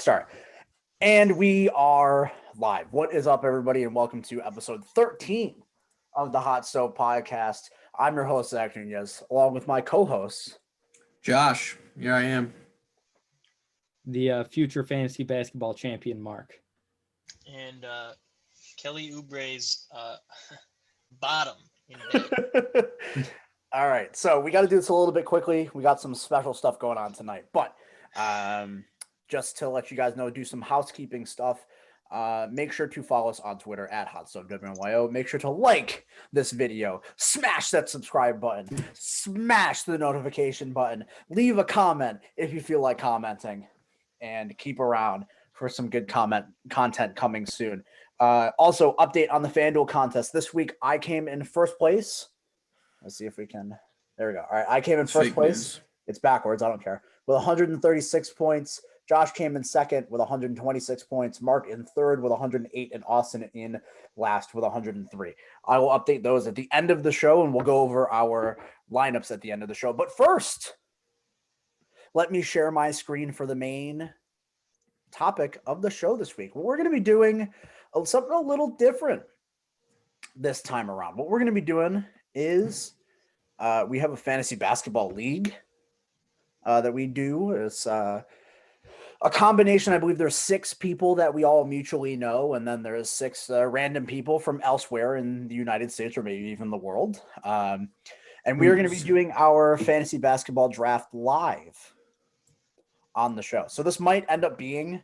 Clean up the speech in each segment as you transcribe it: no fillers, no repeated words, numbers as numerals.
start. And we are live. What is up, everybody, and welcome to episode 13 of the Hot Stove Podcast. I'm your host, Zach Nunez, along with my co-host, Josh. Here I am. The future fantasy basketball champion, Mark. And Kelly Oubre's bottom in bed. All right, so we got to do this a little bit quickly. We got some special stuff going on tonight, but just to let you guys know, do some housekeeping stuff. Make sure to follow us on Twitter at HotStoveWNYO. Make sure to like this video, smash that subscribe button, smash the notification button, leave a comment if you feel like commenting, and keep around for some good content coming soon. Also, update on the FanDuel contest. This week, I came in first place. Let's see if we can. There we go. All right, I came in first place. News. It's backwards. I don't care. With 136 points. Josh came in second with 126 points. Mark in third with 108, and Austin in last with 103. I will update those at the end of the show, and we'll go over our lineups at the end of the show. But first, let me share my screen for the main topic of the show this week. We're going to be doing something a little different this time around. What we're going to be doing is we have a fantasy basketball league that we do. It's a combination. I believe there's 6 people that we all mutually know, and then there's 6 random people from elsewhere in the United States or maybe even the world. And we are going to be doing our fantasy basketball draft live on the show. So this might end up being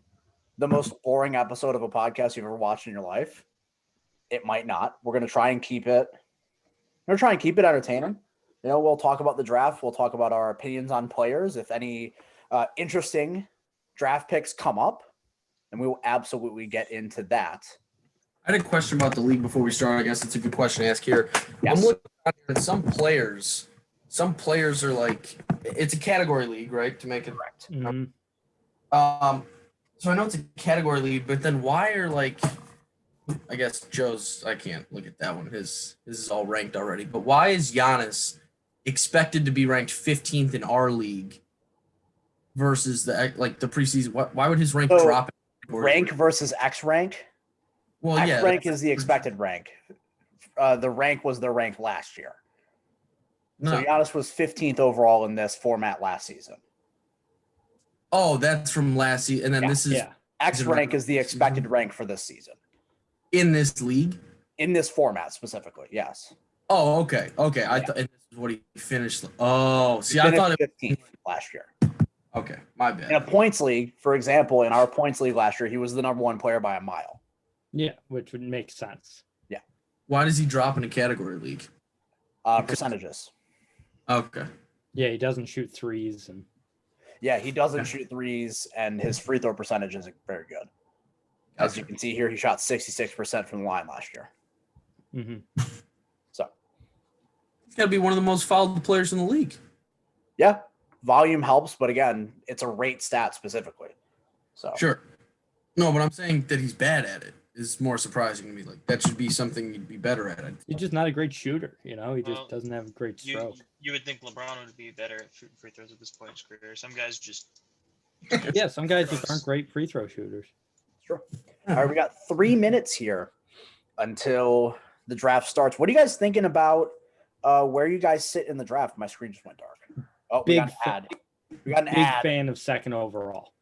the most boring episode of a podcast you've ever watched in your life. It might not. We're going to try and keep it. We're going to try and keep it entertaining. You know, we'll talk about the draft. We'll talk about our opinions on players. If any interesting draft picks come up, and we will absolutely get into that. I had a question about the league before we start. I guess it's a good question to ask here. Yes. I'm looking at some players are like, it's a category league, right? To make it correct. Mm-hmm. So I know it's a category league, but then why are like, I guess Joe's, I can't look at that one. His is all ranked already. But why is Giannis expected to be ranked 15th in our league versus the preseason? Why would his rank drop? Rank versus X rank? Well, X yeah. rank is the expected rank. The rank was their rank last year. No. So Giannis was 15th overall in this format last season. Oh, that's from last season. And then this is X rank is the expected rank for this season. In this league? In this format specifically, yes. Oh, okay. Okay. Yeah. I thought this is what he finished. Oh, see, He I thought finished 15th last year. Okay, my bad. In a points league, for example, in our points league last year, he was the number 1 player by a mile. Yeah, which would make sense. Yeah. Why does he drop in a category league? Percentages. Okay. Yeah, he doesn't shoot threes, and Yeah, he doesn't shoot threes, and his free throw percentage isn't very good. As you can see here, he shot 66% from the line last year. mm-hmm. So He's got to be one of the most fouled players in the league. yeah, volume helps, but again, it's a rate stat specifically. So Sure. No, but I'm saying that he's bad at it is more surprising to me. Like, that should be something he'd be better at. He's just not a great shooter. You know, he just doesn't have a great You, stroke. you would think LeBron would be better at shooting free throws at this point in his career. Some guys just. Yeah, some guys just aren't great free throw shooters. sure. All right, we got 3 minutes here until the draft starts. What are you guys thinking about where you guys sit in the draft? My screen just went dark. Oh, we got an ad. We got an Big ad. fan of second overall.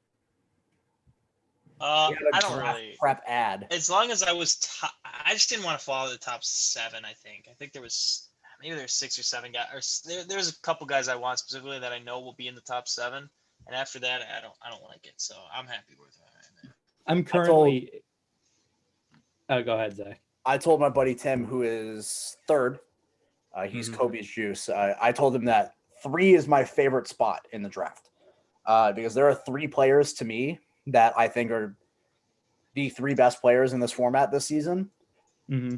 We got a I don't draft really. prep ad. As long as I was, I just didn't want to follow the top 7. I think there was maybe there's 6 or 7 guys, or there's a couple guys I want specifically that I know will be in the top 7, and after that I don't like it. So I'm happy with it. I'm currently. Go ahead, Zach. I told my buddy Tim, who is third, he's Kobe's juice. I told him that 3 is my favorite spot in the draft because there are 3 players to me that I think are the 3 best players in this format this season Mm-hmm.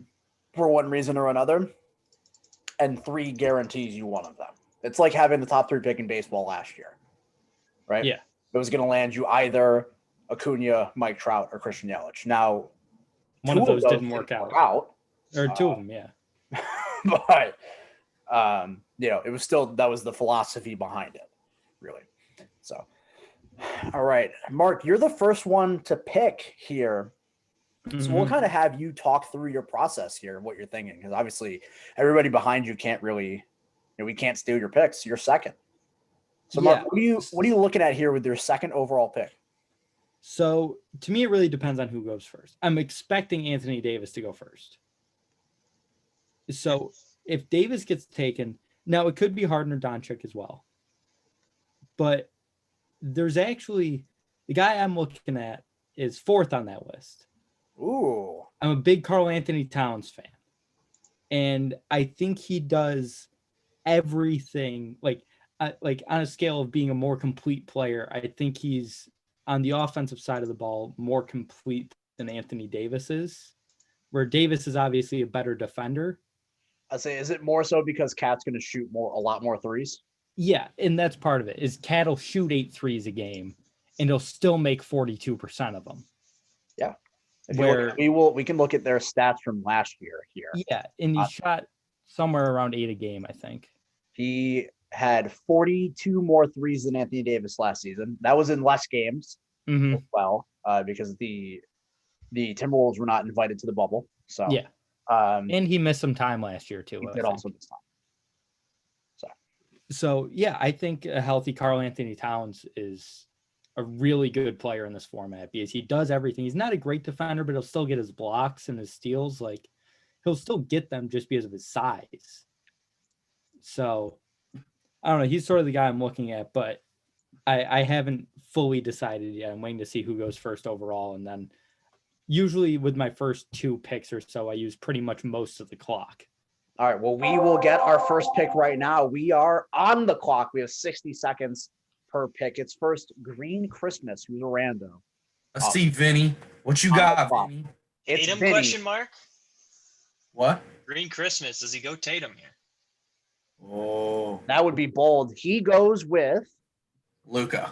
for one reason or another, and 3 guarantees you one of them. It's like having the top 3 pick in baseball last year, right? Yeah. It was going to land you either Acuna, Mike Trout, or Christian Yelich. Now, One 2 of those didn't work out. Or 2 of them, yeah. But it was still, that was the philosophy behind it, really. So All right, Mark, you're the first one to pick here. So we'll Mhm. kind of have you talk through your process here, what you're thinking, because obviously everybody behind you can't really, we can't steal your picks. You're second. So Mark, Yeah. what are you looking at here with your second overall pick? So to me, it really depends on who goes first. I'm expecting Anthony Davis to go first. So if Davis gets taken, now it could be Harden or Doncic as well. But there's actually the guy I'm looking at is fourth on that list. Ooh, I'm a big Karl Anthony Towns fan. And I think he does everything like on a scale of being a more complete player. I think he's on the offensive side of the ball more complete than Anthony Davis is, where Davis is obviously a better defender. I say, is it more so because Cat's going to shoot a lot more threes? Yeah, and that's part of it. Is Cat will shoot 8 threes a game, and he'll still make 42% of them. Yeah. If you look, we can look at their stats from last year here. Yeah, and he shot somewhere around 8 a game, I think. He had 42 more threes than Anthony Davis last season. That was in less games Mm-hmm. as well, because the Timberwolves were not invited to the bubble. So Yeah, and he missed some time last year too. he I did think. also this time. So yeah, I think a healthy Karl Anthony Towns is a really good player in this format because he does everything. He's not a great defender, but he'll still get his blocks and his steals. Like he'll still get them just because of his size. So I don't know. He's sort of the guy I'm looking at, but I haven't fully decided yet. I'm waiting to see who goes first overall, and then usually with my first 2 picks or so, I use pretty much most of the clock. All right. Well, we will get our first pick right now. We are on the clock. We have 60 seconds per pick. It's first Green Christmas, who's a rando. Let's see, Vinny. What you On the got, clock. Vinny? It's Tatum Vinny. question mark? What? Green Christmas. Does he go Tatum here? Oh, That would be bold. He goes with Luka.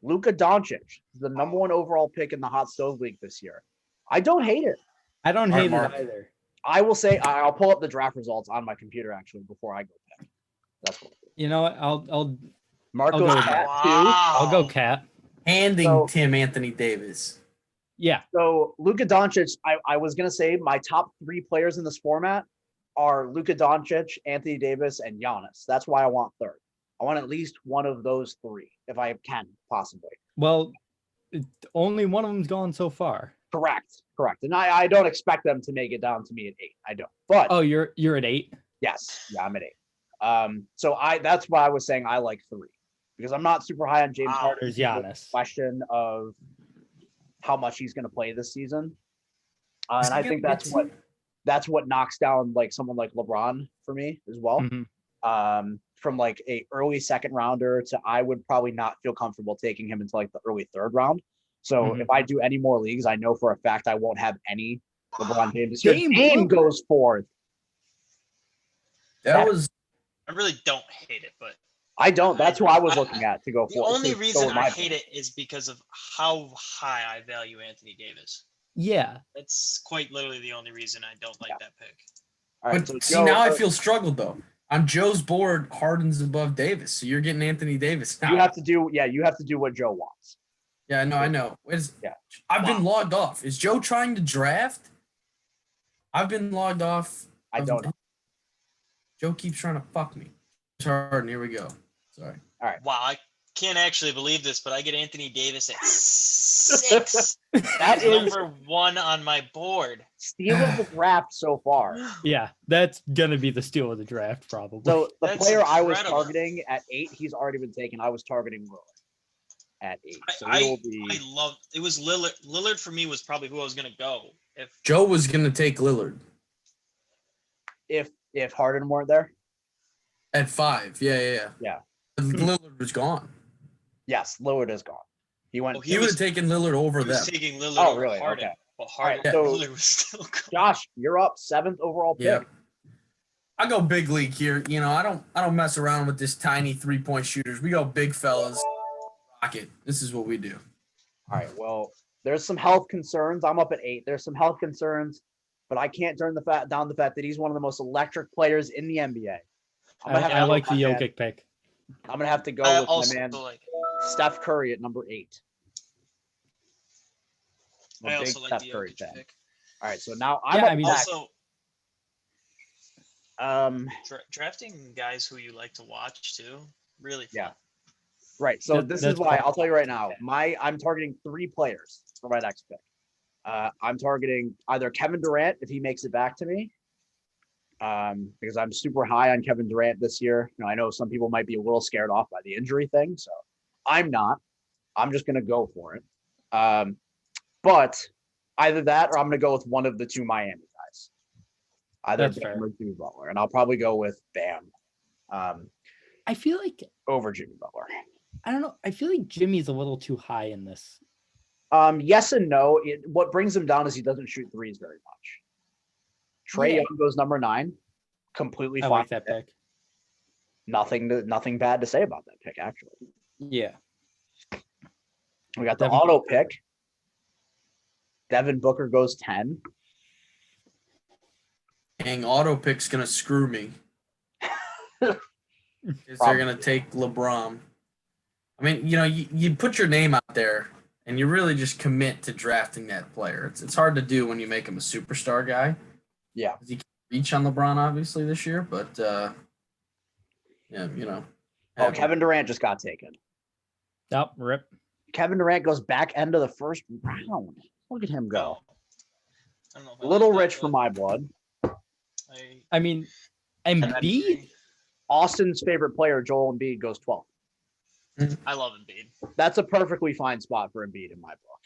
Luka Doncic, the number 1 overall pick in the Hot Stove League this year. I don't hate it. I don't All right, hate Mark. it either. I will say I'll pull up the draft results on my computer actually before I go pick. That's what You know what? I'll Marco's go with at that. 2. I'll go Cat. Handing So- Tim Anthony Davis. Yeah. So Luka Doncic, I was gonna say my top 3 players in this format are Luka Doncic, Anthony Davis, and Giannis. That's why I want third. I want at least one of those 3, if I can possibly. Well, only one of them's gone so far. Correct. And I don't expect them to make it down to me at 8. I don't. But Oh, you're at 8. yes, yeah, I'm at 8. So that's why I was saying I like 3 because I'm not super high on James Wow. Harden. There's Giannis. Question of how much he's going to play this season, and I think that's what knocks down like someone like LeBron for me as well. Mhm. From like a early second rounder to I would probably not feel comfortable taking him into like the early third round. So Mhm. if I do any more leagues, I know for a fact I won't have any LeBron James this year. Dame Dame goes fourth. That was I really don't hate it, but I don't. That's who I was looking at to go the fourth. only to go reason with I my hate pick. it is because of how high I value Anthony Davis. Yeah. That's quite literally the only reason I don't like that pick. All right, But so see, Joe, now I feel struggled though. On Joe's board, Harden's above Davis, so you're getting Anthony Davis now. you have to do what Joe wants. Yeah, I know. Yeah. I've been logged off. Is Joe trying to draft? I've been logged off. I don't know. Joe keeps trying to fuck me. Harden, here we go. Sorry. Wow, I can't actually believe this, but I get Anthony Davis at 6. That That's is number 1 on my board. steal of the draft so far. Yeah. That's gonna be the steal of the draft, probably. So the That's player I was incredible. targeting at 8, he's already been taken. I was targeting Lillard at 8. So I will be love it. Was Lillard. Lillard for me was probably who I was gonna go if Joe was gonna take Lillard if Harden weren't there. at 5. Yeah. Lillard was gone. Yes, Lillard is gone. He went. Oh, He would have taken Lillard over he was them. taking Lillard Oh, over really? Harden. Okay. But Harden Alright, so- Lillard was still going. Josh, you're up 7th overall pick. Yeah. I go big league here. You know, I don't mess around with this tiny 3-point shooters. We go big fellas. Rocket. This is what we do. All right. Well, there's some health concerns. I'm up at 8. There's some health concerns, but I can't turn down the fact that he's one of the most electric players in the NBA. I'm gonna have to I go like with the my man. Jokic pick. I'm gonna have to go I with also my man like Steph Curry at number 8. I'm a I big also like Steph the Curry Jokic fan. pick. All right, so now I'm Yeah, up I mean, next. Also, drafting guys who you like to watch too, really fun. Yeah. Right. So this is That's why part- I'll tell you right now. I'm targeting 3 players for my next pick. I'm targeting either Kevin Durant if he makes it back to me, because I'm super high on Kevin Durant this year. You know, I know some people might be a little scared off by the injury thing, so I'm not. I'm just gonna go for it. But either that or I'm gonna go with one of the 2 Miami guys, either That's Bam fair. or Jimmy Butler, and I'll probably go with Bam I feel like over Jimmy Butler. I don't know. I feel like Jimmy's a little too high in this. Yes and no. What brings him down is he doesn't shoot threes very much. Trey Yeah. Young goes number 9, completely I fine. like that pick. Nothing bad to say about that pick, actually. Yeah. We got the Devin auto Booker. pick. Devin Booker goes 10. Dang, auto pick's gonna screw me. Because they're Probably. gonna take LeBron. I mean, you know, you put your name out there and you really just commit to drafting that player. It's hard to do when you make him a superstar guy. Yeah. 'Cause he can't reach on LeBron obviously this year, but yeah, you know. Oh, Kevin Durant just got taken. Yep. Rip. Kevin Durant goes back end of the first round. Look at him go. I don't know if A I little like that, rich for but my blood. I mean, then- Embiid. Austin's favorite player, Joel Embiid, goes 12. I love Embiid. That's a perfectly fine spot for Embiid in my book.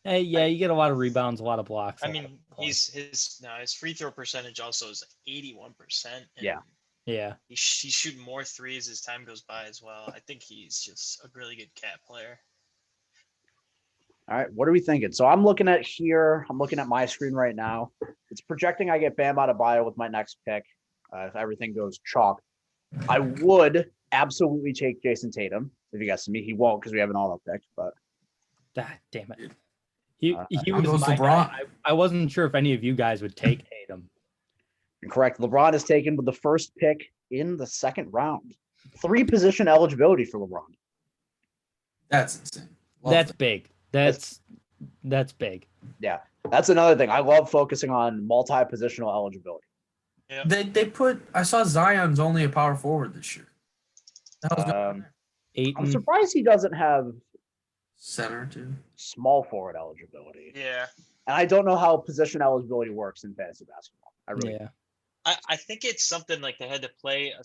Hey, yeah, you get a lot of rebounds, a lot of blocks. I a lot of mean, points. his free throw percentage also is 81%. and Yeah. Yeah. he's shooting more threes as time goes by as well. I think he's just a really good cat player. All right, what are we thinking? So I'm looking at my screen right now. It's projecting I get Bam Adebayo with my next pick. If everything goes chalk. I would absolutely take Jason Tatum. If you guys me, he won't because we have an auto pick, but Ah, damn it. He How goes was my LeBron? guy. I wasn't sure if any of you guys would take Tatum. correct. LeBron is taken with the first pick in the second round. 3 position eligibility for LeBron. That's insane. Love That's that. big. That's big. Yeah, that's another thing. I love focusing on multi-positional eligibility. Yeah. They put I saw Zion's only a power forward this year. The hell's going on there? Aiton. I'm surprised he doesn't have Center too. small forward eligibility. Yeah. And I don't know how position eligibility works in fantasy basketball. I really Yeah. I think it's something like they had to play a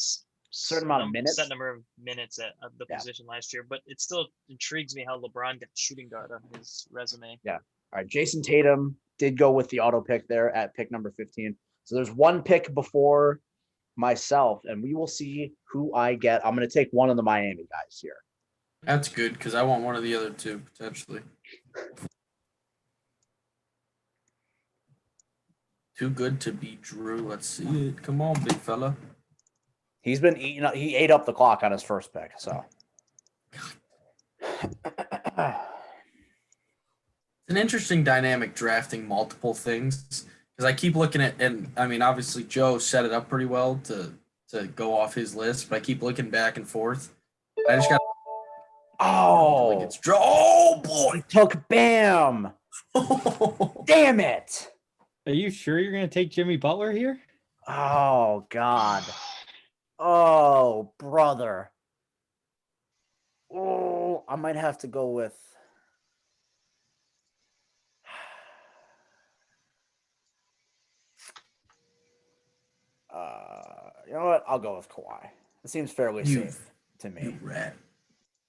Certain amount of minutes? set number of minutes at the Yeah. position last year, but it still intrigues me how LeBron got shooting guard on his resume. All right, Jason Tatum did go with the auto pick there at pick number 15. So there's one pick before myself, and we will see who I get. I'm going to take one of the Miami guys here. That's good because I want one of the other 2 potentially. Too good to be Drew. Let's see it. Come on, big fella. He's been eating. He ate up the clock on his first pick. So It's an interesting dynamic drafting multiple things because I keep looking at, and I mean, obviously Joe set it up pretty well to go off his list, but I keep looking back and forth. I just got oh, it's Joe. Oh he took Bam. boy. Damn it. Are you sure you're gonna take Jimmy Butler here? Oh God. Oh brother. Oh, I might have to go with. You know what? I'll go with Kawhi. It seems fairly You- safe to You me. rat.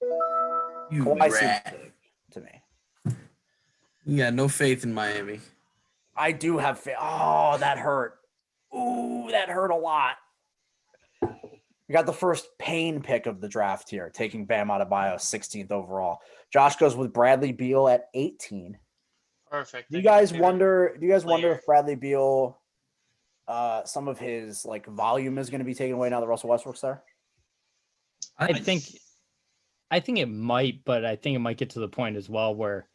You Kawhi seems rat. safe to me. You got no faith in Miami. I do have faith. Oh, that hurt. Ooh, that hurt a lot. We got the first pain pick of the draft here, taking Bam Adebayo 16th overall. Josh goes with Bradley Beal at 18. Perfect. Do you Thank my guys favorite wonder? Do you guys wonder player. if Bradley Beal, some of his like volume is going to be taken away now that Russell Westbrook's there? I think it might, but I think it might get to the point as well where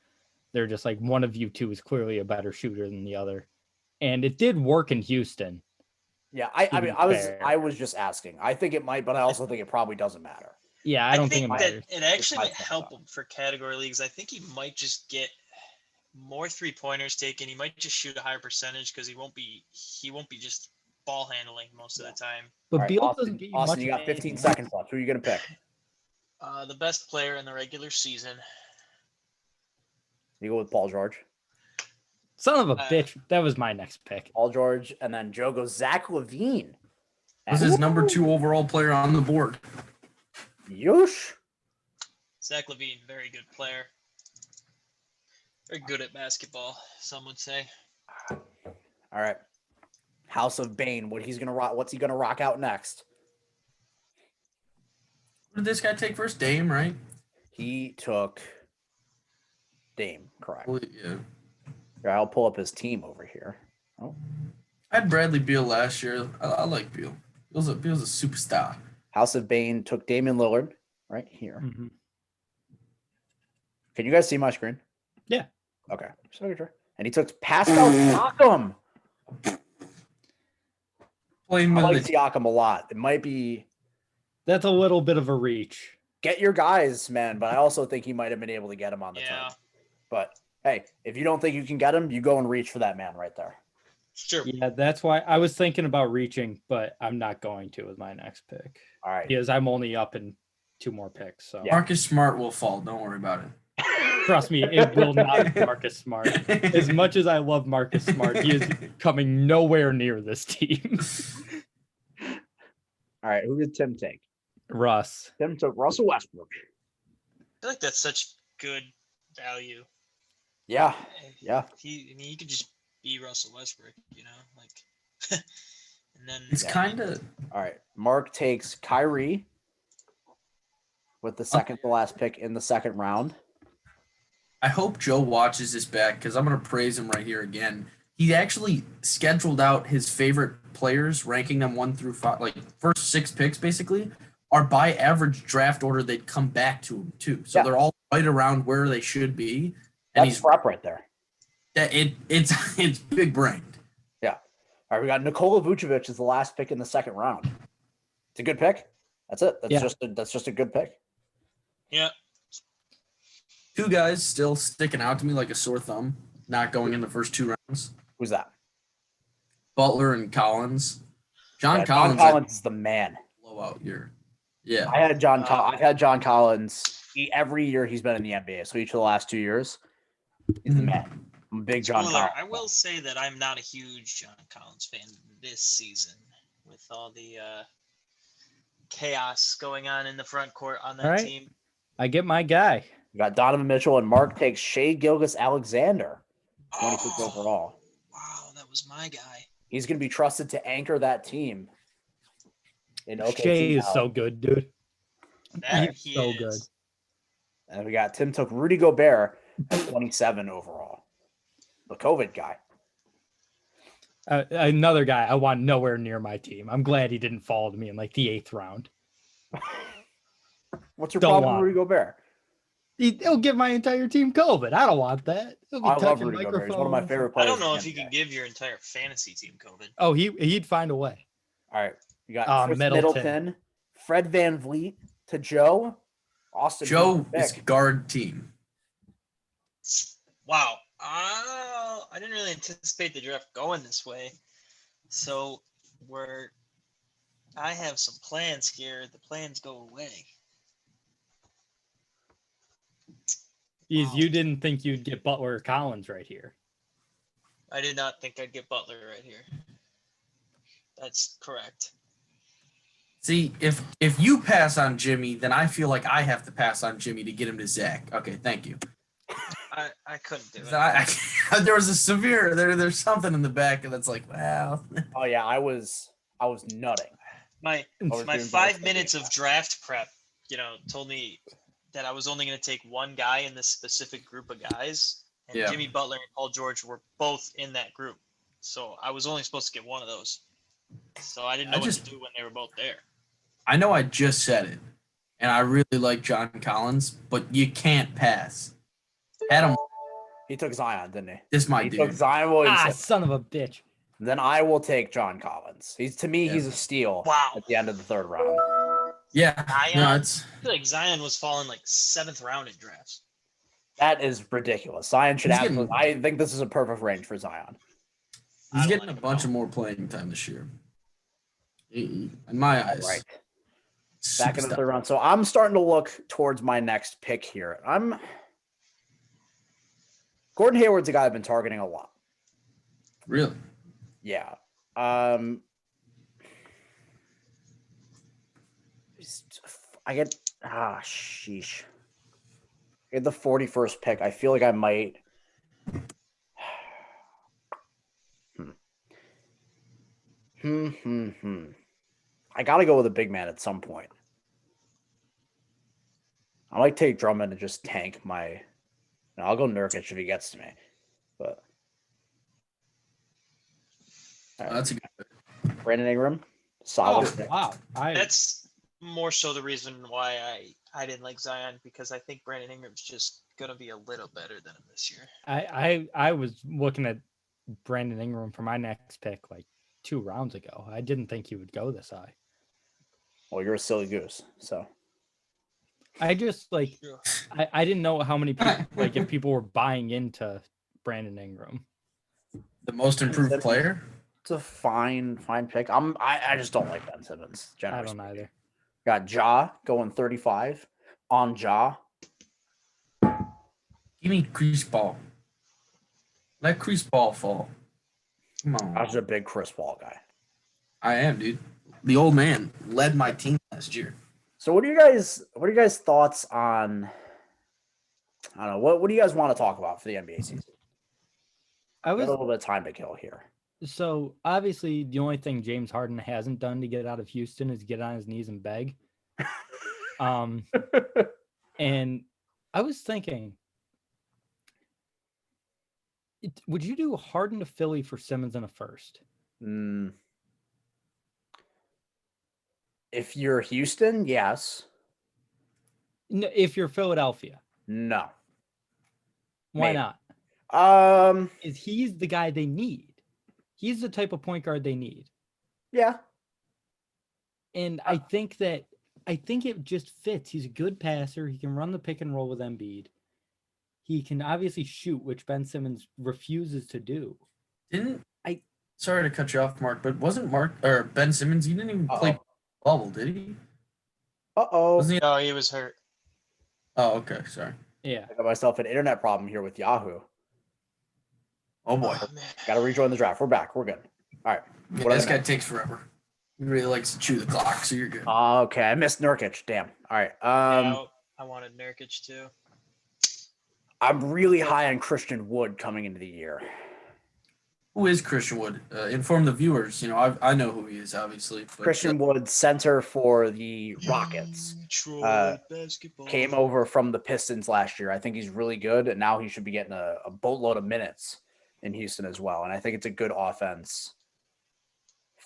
they're just like one of you 2 is clearly a better shooter than the other. And it did work in Houston. Yeah, I To mean, be I fair. was just asking. I think it might, but I also think it probably doesn't matter. Yeah, I don't think it that matters. it actually my might thought. help him for category leagues. I think he might just get more 3-pointers taken. He might just shoot a higher percentage because he won't be just ball handling most of the time. But All right, Beal Austin, doesn't get you Austin, much. you got 15 seconds left. Who are you gonna pick? The best player in the regular season. You go with Paul George. Son of a Uh, bitch. That was my next pick. Paul George, and then Joe goes Zach Levine. Was his number 2 overall player on the board. Yush. Zach Levine, very good player. Very good at basketball, some would say. All right. House of Bane. What's he gonna rock out next? What did this guy take first? Dame, right? He took Dame, correct. Well, yeah. Here, I'll pull up his team over here. Oh, I had Bradley Beal last year. I like Beal. Beal's a superstar. House of Bane took Damian Lillard right here. Mhm. Can you guys see my screen? Yeah. Okay. Just making sure. And he took Pascal Siakam. Playing I with like the Siakam a lot. It might be That's a little bit of a reach. get your guys, man. But I also think he might have been able to get him on the Yeah, turn. But hey, if you don't think you can get him, you go and reach for that man right there. sure. Yeah, that's why I was thinking about reaching, but I'm not going to with my next pick All right. because I'm only up in 2 more picks. So Yeah. Marcus Smart will fall. Don't worry about it. trust me, it will not be Marcus Smart. As much as I love Marcus Smart, he is coming nowhere near this team. All right. Who did Tim take? Russ. Tim took Russell Westbrook. I feel like that's such good value. Yeah. Yeah. He could just be Russell Westbrook, like, and then It's kind of All right. Mark takes Kyrie with the second to last pick in the second round. I hope Joe watches this back because I'm going to praise him right here again. He actually scheduled out his favorite players, ranking them 1 through 5, like first 6 picks basically, are by average draft order they'd come back to him too. So Yeah. they're all right around where they should be. And That's prep right there. it's big brained. All right, we got Nikola Vucevic as the last pick in the second round. It's a good pick. That's it. Yeah. That's just a good pick. yeah, 2 guys still sticking out to me like a sore thumb, not going in the first 2 rounds. Who's that? Butler and Collins. John Yeah, Collins, John Collins is the man. blowout year. Yeah. I've had John Collins every year he's been in the NBA. So each of the last 2 years, he's the man. I'm a big John Spoiler, Collins. I will say that I'm not a huge John Collins fan this season with all the chaos going on in the front court on that All right. team. I get my guy. We got Donovan Mitchell and Mark takes Shea Gilgeous-Alexander, 26 Oh, overall. wow, that was my guy. He's going to be trusted to anchor that team. In OKC Shea is now. so good, dude. That He's he so is. good. And we got Tim took Rudy Gobert at 27 overall. The COVID guy. Another guy I want nowhere near my team. I'm glad he didn't fall to me in like the 8th round. What's your Don't problem want with Rudy Gobert? He'll give my entire team COVID. I don't want that. He'll be I love touching Rudy Gobert. He's one of my microphones. favorite I players. don't know in if the you can NBA. give your entire fantasy team COVID. Oh, he'd find a way. All right. You got Chris Middleton. Middleton, Fred Van Vliet to Joe. Austin. Joe who's your is pick? guard team. Wow. I didn't really anticipate the draft going this way. So I have some plans here. The plans go away. Because Wow. you didn't think you'd get Butler or Collins right here. I did not think I'd get Butler right here. That's correct. See, if you pass on Jimmy, then I feel like I have to pass on Jimmy to get him to Zach. Okay, thank you. I couldn't do it. There was a severe there's something in the back that's like, wow. Oh yeah, I was nutting. My was my doing 5 both. minutes of draft prep, told me that I was only going to take one guy in this specific group of guys, and Yeah. Jimmy Butler and Paul George were both in that group. So I was only supposed to get one of those. So I didn't know what to do when they were both there. I know I just said it, and I really like John Collins, but you can't pass. Adam, He took Zion, didn't he? this my He took dude. Zion Williamson. Son of a bitch. Then I will take John Collins. He's a steal Wow. at the end of the third round. Yeah, no, Zion? it's I feel like Zion was falling like 7th round in drafts. That is ridiculous. Zion should He's absolutely. getting- I think this is a perfect range for Zion. I he's don't getting like a him bunch at of all. more playing time this year. In my All eyes, right. Back into the superstar. third round. So I'm starting to look towards my next pick here. Gordon Hayward's a guy I've been targeting a lot. Really? Yeah. I get sheesh. I get the 41st pick. I feel like I might. I gotta go with a big man at some point. I might take Drummond and just tank my. No, I'll go Nurkic if he gets to me. But That's a good pick. Brandon Ingram, Oh solid. pick. wow! That's more so the reason why I didn't like Zion, because I think Brandon Ingram's just gonna be a little better than him this year. I was looking at Brandon Ingram for my next pick like 2 rounds ago. I didn't think he would go this high. Well, you're a silly goose. So I just like Yeah. I didn't know how many people like if people were buying into Brandon Ingram. The most improved player. it's a fine pick. I just don't like Ben Simmons. I Generally don't speaking. either. Got Ja going 35 on Ja. Give me Chris Paul. Let Chris Paul fall. Come I on. was a big Chris Paul guy. I am, dude. The old man led my team last year. So what are you guys thoughts on? I don't know. What do you guys want to talk about for the NBA season? I We got a was little bit of time to kill here. so obviously the only thing James Harden hasn't done to get out of Houston is get on his knees and beg. And I was thinking, would you do Harden to Philly for Simmons in a first? Mm. If you're Houston, yes. No, if you're Philadelphia, No. why Maybe. not? Is he's the guy they need? He's the type of point guard they need. Yeah. And I think it just fits. He's a good passer. He can run the pick and roll with Embiid. He can obviously shoot, which Ben Simmons refuses to do. Sorry to cut you off, Mark, but wasn't Mark or Ben Simmons? He didn't even play bubble, did he? Wasn't he? No, he was hurt. Oh, okay. Sorry. Yeah. I got myself an internet problem here with Yahoo. Oh boy. Oh, man. Got to rejoin the draft. We're back. We're good. All right. Yeah, What this other guy takes forever. He really likes to chew the clock, so you're good. Okay, I missed Nurkic. Damn. All right. Yeah, I wanted Nurkic too. I'm really high on Christian Wood coming into the year. Who is Christian Wood? Inform the viewers. You know, I know who he is, obviously. But, Christian Wood, center for the Rockets, Detroit basketball. came over from the Pistons last year. I think he's really good, and now he should be getting a boatload of minutes in Houston as well. And I think it's a good offense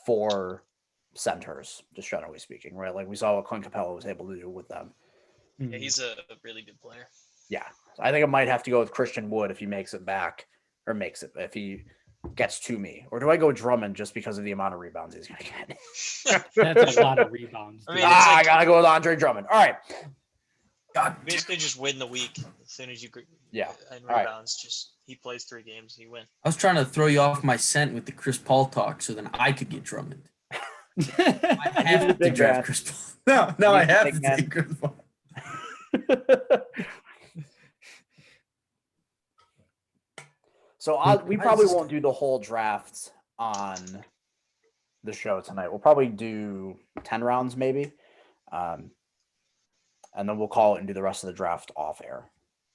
for centers, just generally speaking, right? Like we saw what Clint Capella was able to do with them. Yeah, he's a really good player. Yeah. I think I might have to go with Christian Wood if he makes it back, or if he gets to me. Or do I go Drummond just because of the amount of rebounds he's going to get? That's a lot of rebounds. I dude. mean, it's I like- got to go with Andre Drummond. All right. God, Basically, just win the week as soon as you Yeah. and All right. rebounds. Just he plays 3 games, you win. I was trying to throw you off my scent with the Chris Paul talk, so then I could get Drummond. I He's a have to big draft man. Chris Paul. No, I He's a have big to man. take Chris Paul. So we Why probably is this- won't do the whole draft on the show tonight. We'll probably do 10 rounds maybe. And then we'll call it and do the rest of the draft off air.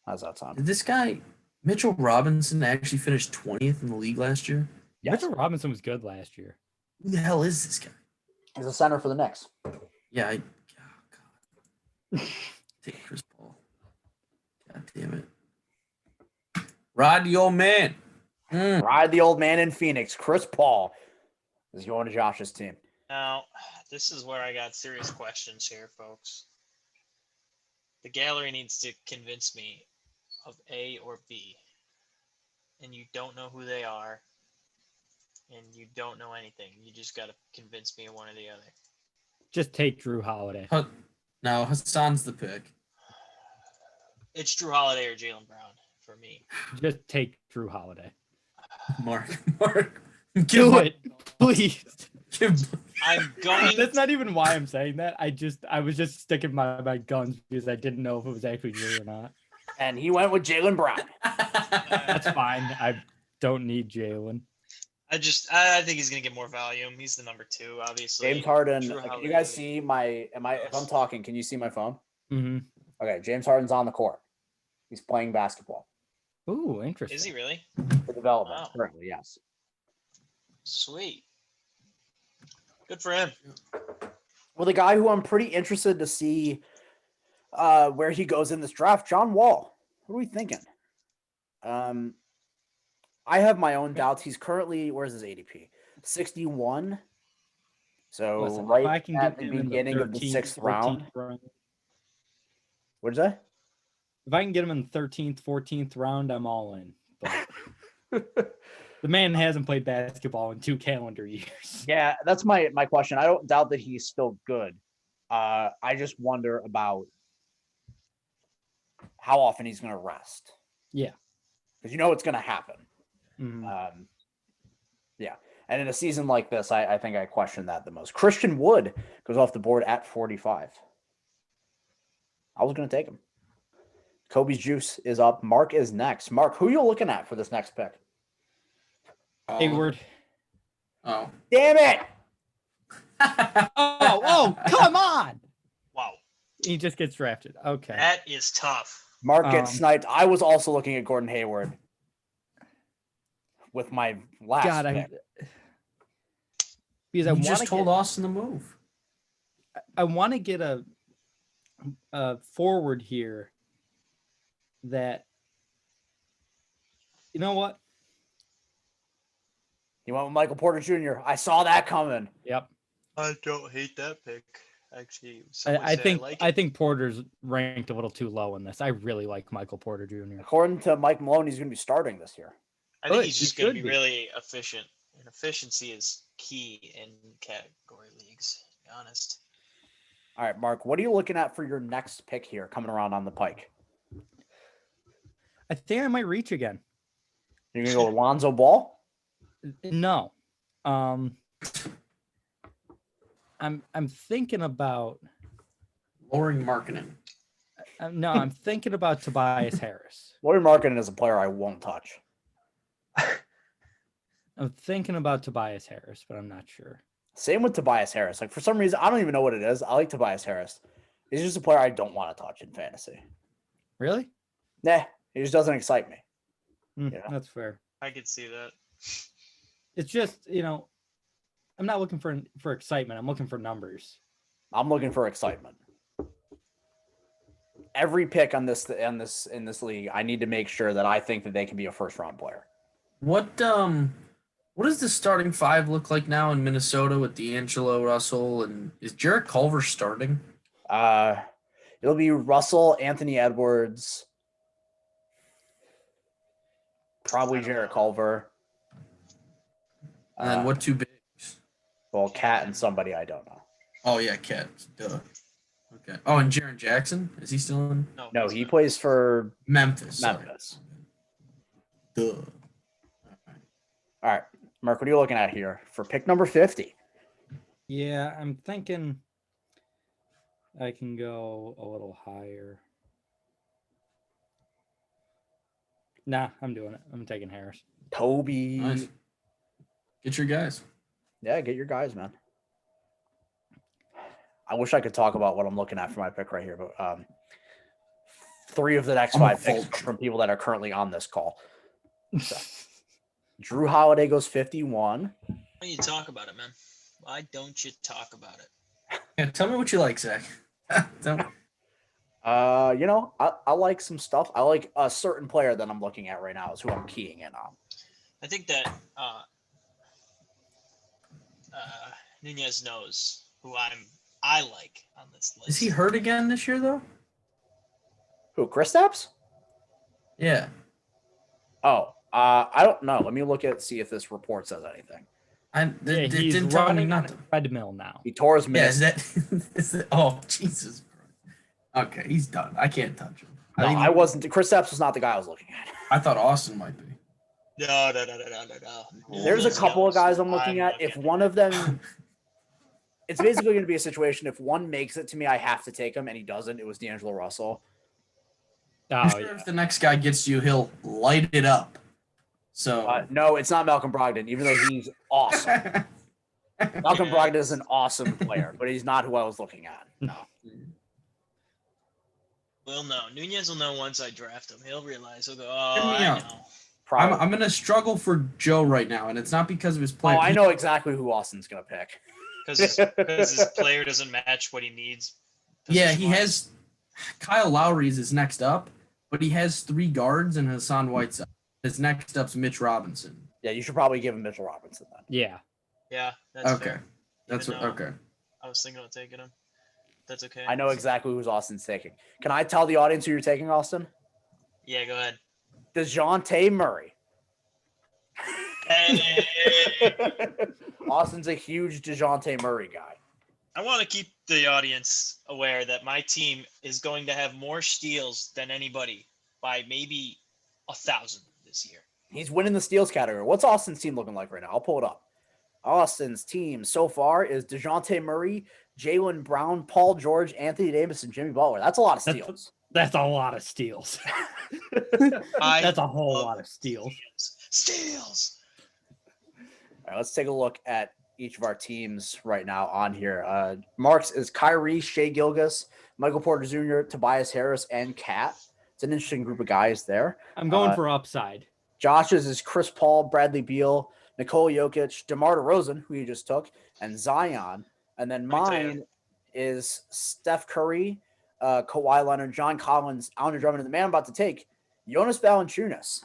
How's that sound? Did this guy, Mitchell Robinson, actually finished 20th in the league last year? Yes. Mitchell Robinson was good last year. Who the hell is this guy? He's a center for the Knicks. Yeah, oh God. Take Chris Paul. God damn it. Rod, the old man. Ride the old man in Phoenix. Chris Paul is going to Josh's team. Now, this is where I got serious questions here, folks. The gallery needs to convince me of A or B, and you don't know who they are, and you don't know anything. You just got to convince me of one or the other. Just take Drew Holiday. No, Hassan's the pick. It's Drew Holiday or Jalen Brown for me. Just take Drew Holiday. Mark, Do it, please. I'm going. That's not even why I'm saying that. I was just sticking my guns because I didn't know if it was actually Drew or not. And he went with Jalen Brown. That's fine. I don't need Jalen. I think he's gonna get more volume. He's the number 2, obviously. James Harden. Drew Can Holiday. you guys see if I'm talking, can you see my phone? Mm-hmm. Okay, James Harden's on the court. He's playing basketball Ooh, interesting. Is he really? for development Wow. currently, yes. Sweet. Good for him. Well, the guy who I'm pretty interested to see where he goes in this draft, John Wall. What are we thinking? I have my own doubts. He's currently, where's his ADP? 61. So Listen, if I right can at get the him in the beginning of the 13th, 6th 14th round. round. What'd you say? If I can get him in the 13th, 14th round, I'm all in. But the man hasn't played basketball in 2 calendar years. Yeah, that's my question. I don't doubt that he's still good. I just wonder about how often he's going to rest. Yeah. Because you know it's going to happen. Mhm. Yeah. And in a season like this, I think I question that the most. Christian Wood goes off the board at 45. I was going to take him. Kobe's juice is up. Mark is next. Mark, who are you looking at for this next pick? Hayward. Oh. Damn it! Oh, come on. Wow. He just gets drafted. Okay. That is tough. Mark gets Um, sniped. I was also looking at Gordon Hayward with my last God, pick. because I You want just to told Austin to move. I want to get a forward here that, you know what? He went with Michael Porter Jr. I saw that coming. Yep. I don't hate that pick. Actually, I think Porter's ranked a little too low in this. I really like Michael Porter Jr. According to Mike Malone, he's going to be starting this year. I think Good, he's he just going to should be be. really efficient, and efficiency is key in category leagues. To be honest. All right, Mark, what are you looking at for your next pick here coming around on the pike? I think I might reach again. You're going to go with Lonzo Ball? No. I'm thinking about Lowering marketing. no, I'm thinking about Tobias Harris. Laurie Markkinen is a player I won't touch. I'm thinking about Tobias Harris, but I'm not sure. Same with Tobias Harris. Like, for some reason, I don't even know what it is. I like Tobias Harris. He's just a player I don't want to touch in fantasy. Really? Nah, he just doesn't excite me. Yeah. That's fair. I could see that. It's just, I'm not looking for excitement. I'm looking for numbers. I'm looking for excitement. Every pick in this league, I need to make sure that I think that they can be a first-round player. What does the starting 5 look like now in Minnesota with D'Angelo Russell, and is Jarrett Culver starting? It'll be Russell, Anthony Edwards, probably Jarrett Culver. And then what 2 bigs? Well, Cat and somebody I don't know. Oh yeah, Cat. Duh. Okay. Oh, and Jaren Jackson, is he still in No, he's he not. plays for Memphis? sorry. Memphis. Duh. All right, Mark, what are you looking at here for pick number 50? Yeah, I'm thinking I can go a little higher. Nah, I'm doing it. I'm taking Harris. Toby. Nice. Get your guys. Yeah, get your guys, man. I wish I could talk about what I'm looking at for my pick right here, but 3 of the next I'm a 5 picks vulture. from people that are currently on this call. So, Drew Holiday goes 51. Why don't you talk about it, man? Why don't you talk about it? Yeah, tell me what you like, Zach. Tell me. I like some stuff. I like a certain player that I'm looking at right now is who I'm keying in on. I think that Nunez knows who I like on this list. Is he hurt again this year though? Who, Kristaps? Yeah. Oh, I don't know. Let me see if this report says anything. It he's didn't tell me running on a nothing. treadmill now. He tore his Yeah, is meniscus. that, is that? Oh, Jesus Christ. Okay, he's done. I can't touch him. No, I wasn't. Chris Stapps was not the guy I was looking at. I thought Austin might be. No. There's a Nunez couple of knows guys who I'm looking at. If looking one of them, it's basically going to be a situation. If one makes it to me, I have to take him, and he doesn't. It was D'Angelo Russell. I'm Oh, sure yeah. if the next guy gets you, he'll light it up. So No, it's not Malcolm Brogdon, even though he's awesome. Malcolm Yeah. Brogdon is an awesome player, but he's not who I was looking at. No. We'll know. Nunez will know once I draft him. He'll realize. He'll go, Hear oh, me I out. know. Probably. I'm gonna struggle for Joe right now, and it's not because of his play. I know exactly who Austin's going to pick. Because his player doesn't match what he needs. Yeah, he position-wise. has Kyle Lowry is his next up, but he has 3 guards and Hassan Whiteside. His next up's Mitch Robinson. Yeah, you should probably give him Mitchell Robinson then. Yeah. Yeah, that's Okay, fair. that's Even what. though Okay. I was thinking about taking him. That's okay. I know exactly who's Austin's taking. Can I tell the audience who you're taking, Austin? Yeah, go ahead. DeJounte Murray. Hey, Austin's a huge DeJounte Murray guy. I want to keep the audience aware that my team is going to have more steals than anybody by maybe 1,000 this year. He's winning the steals category. What's Austin's team looking like right now? I'll pull it up. Austin's team so far is DeJounte Murray, Jaylen Brown, Paul George, Anthony Davis, and Jimmy Butler. That's a lot of That's- steals. That's a lot of steals. I That's a whole love lot of steals. Steals. All right, let's take a look at each of our teams right now on here. Mark's is Kyrie, Shea Gilgeous, Michael Porter Jr., Tobias Harris, and Kat. It's an interesting group of guys there. I'm going Uh, for upside. Josh's is Chris Paul, Bradley Beal, Nikola Jokic, DeMar DeRozan, who you just took, and Zion. And then me tell you. mine is Steph Curry, Kawhi Leonard, John Collins, Andre Drummond, and the man I'm about to take, Jonas Valanciunas.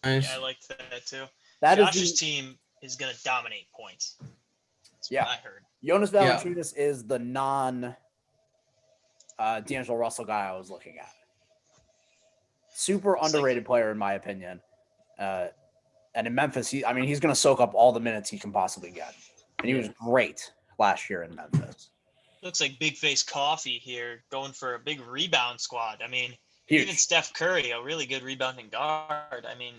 Nice. Yeah, I like that too. That is Josh's the, team is going to dominate points. That's Yeah. what I heard. Jonas Yeah. Valanciunas is the non D'Angelo Russell guy I was looking at. Super It's like- underrated player in my opinion. And in Memphis, he's going to soak up all the minutes he can possibly get. And he was great last year in Memphis. Looks like Big Face Coffee here going for a big rebound squad. I mean, even Huge. Steph Curry, a really good rebounding guard. I mean,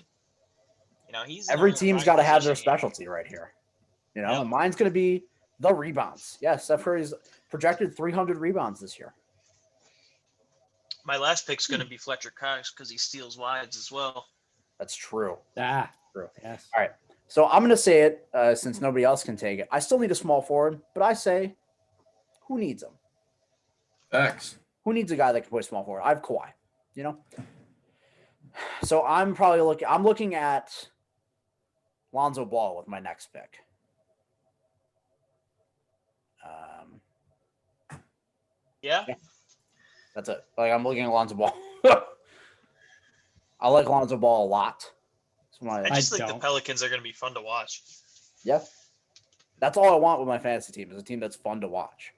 he's Every in the team's right got to have their position here. specialty right here. Yep. And mine's going to be the rebounds. Yeah, Steph Curry's projected 300 rebounds this year. My last pick's going to be Fletcher Cox because he steals wides as well. That's true. Ah, True. yes. All right. So I'm going to say it since nobody else can take it. I still need a small forward, but I say, who needs him? Facts. Who needs a guy that can play small forward? I have Kawhi, So I'm probably looking at Lonzo Ball with my next pick. Yeah. That's it. I'm looking at Lonzo Ball. I like Lonzo Ball a lot. It's my, I just think the don't. Pelicans are going to be fun to watch. yeah. That's all I want with my fantasy team is a team that's fun to watch.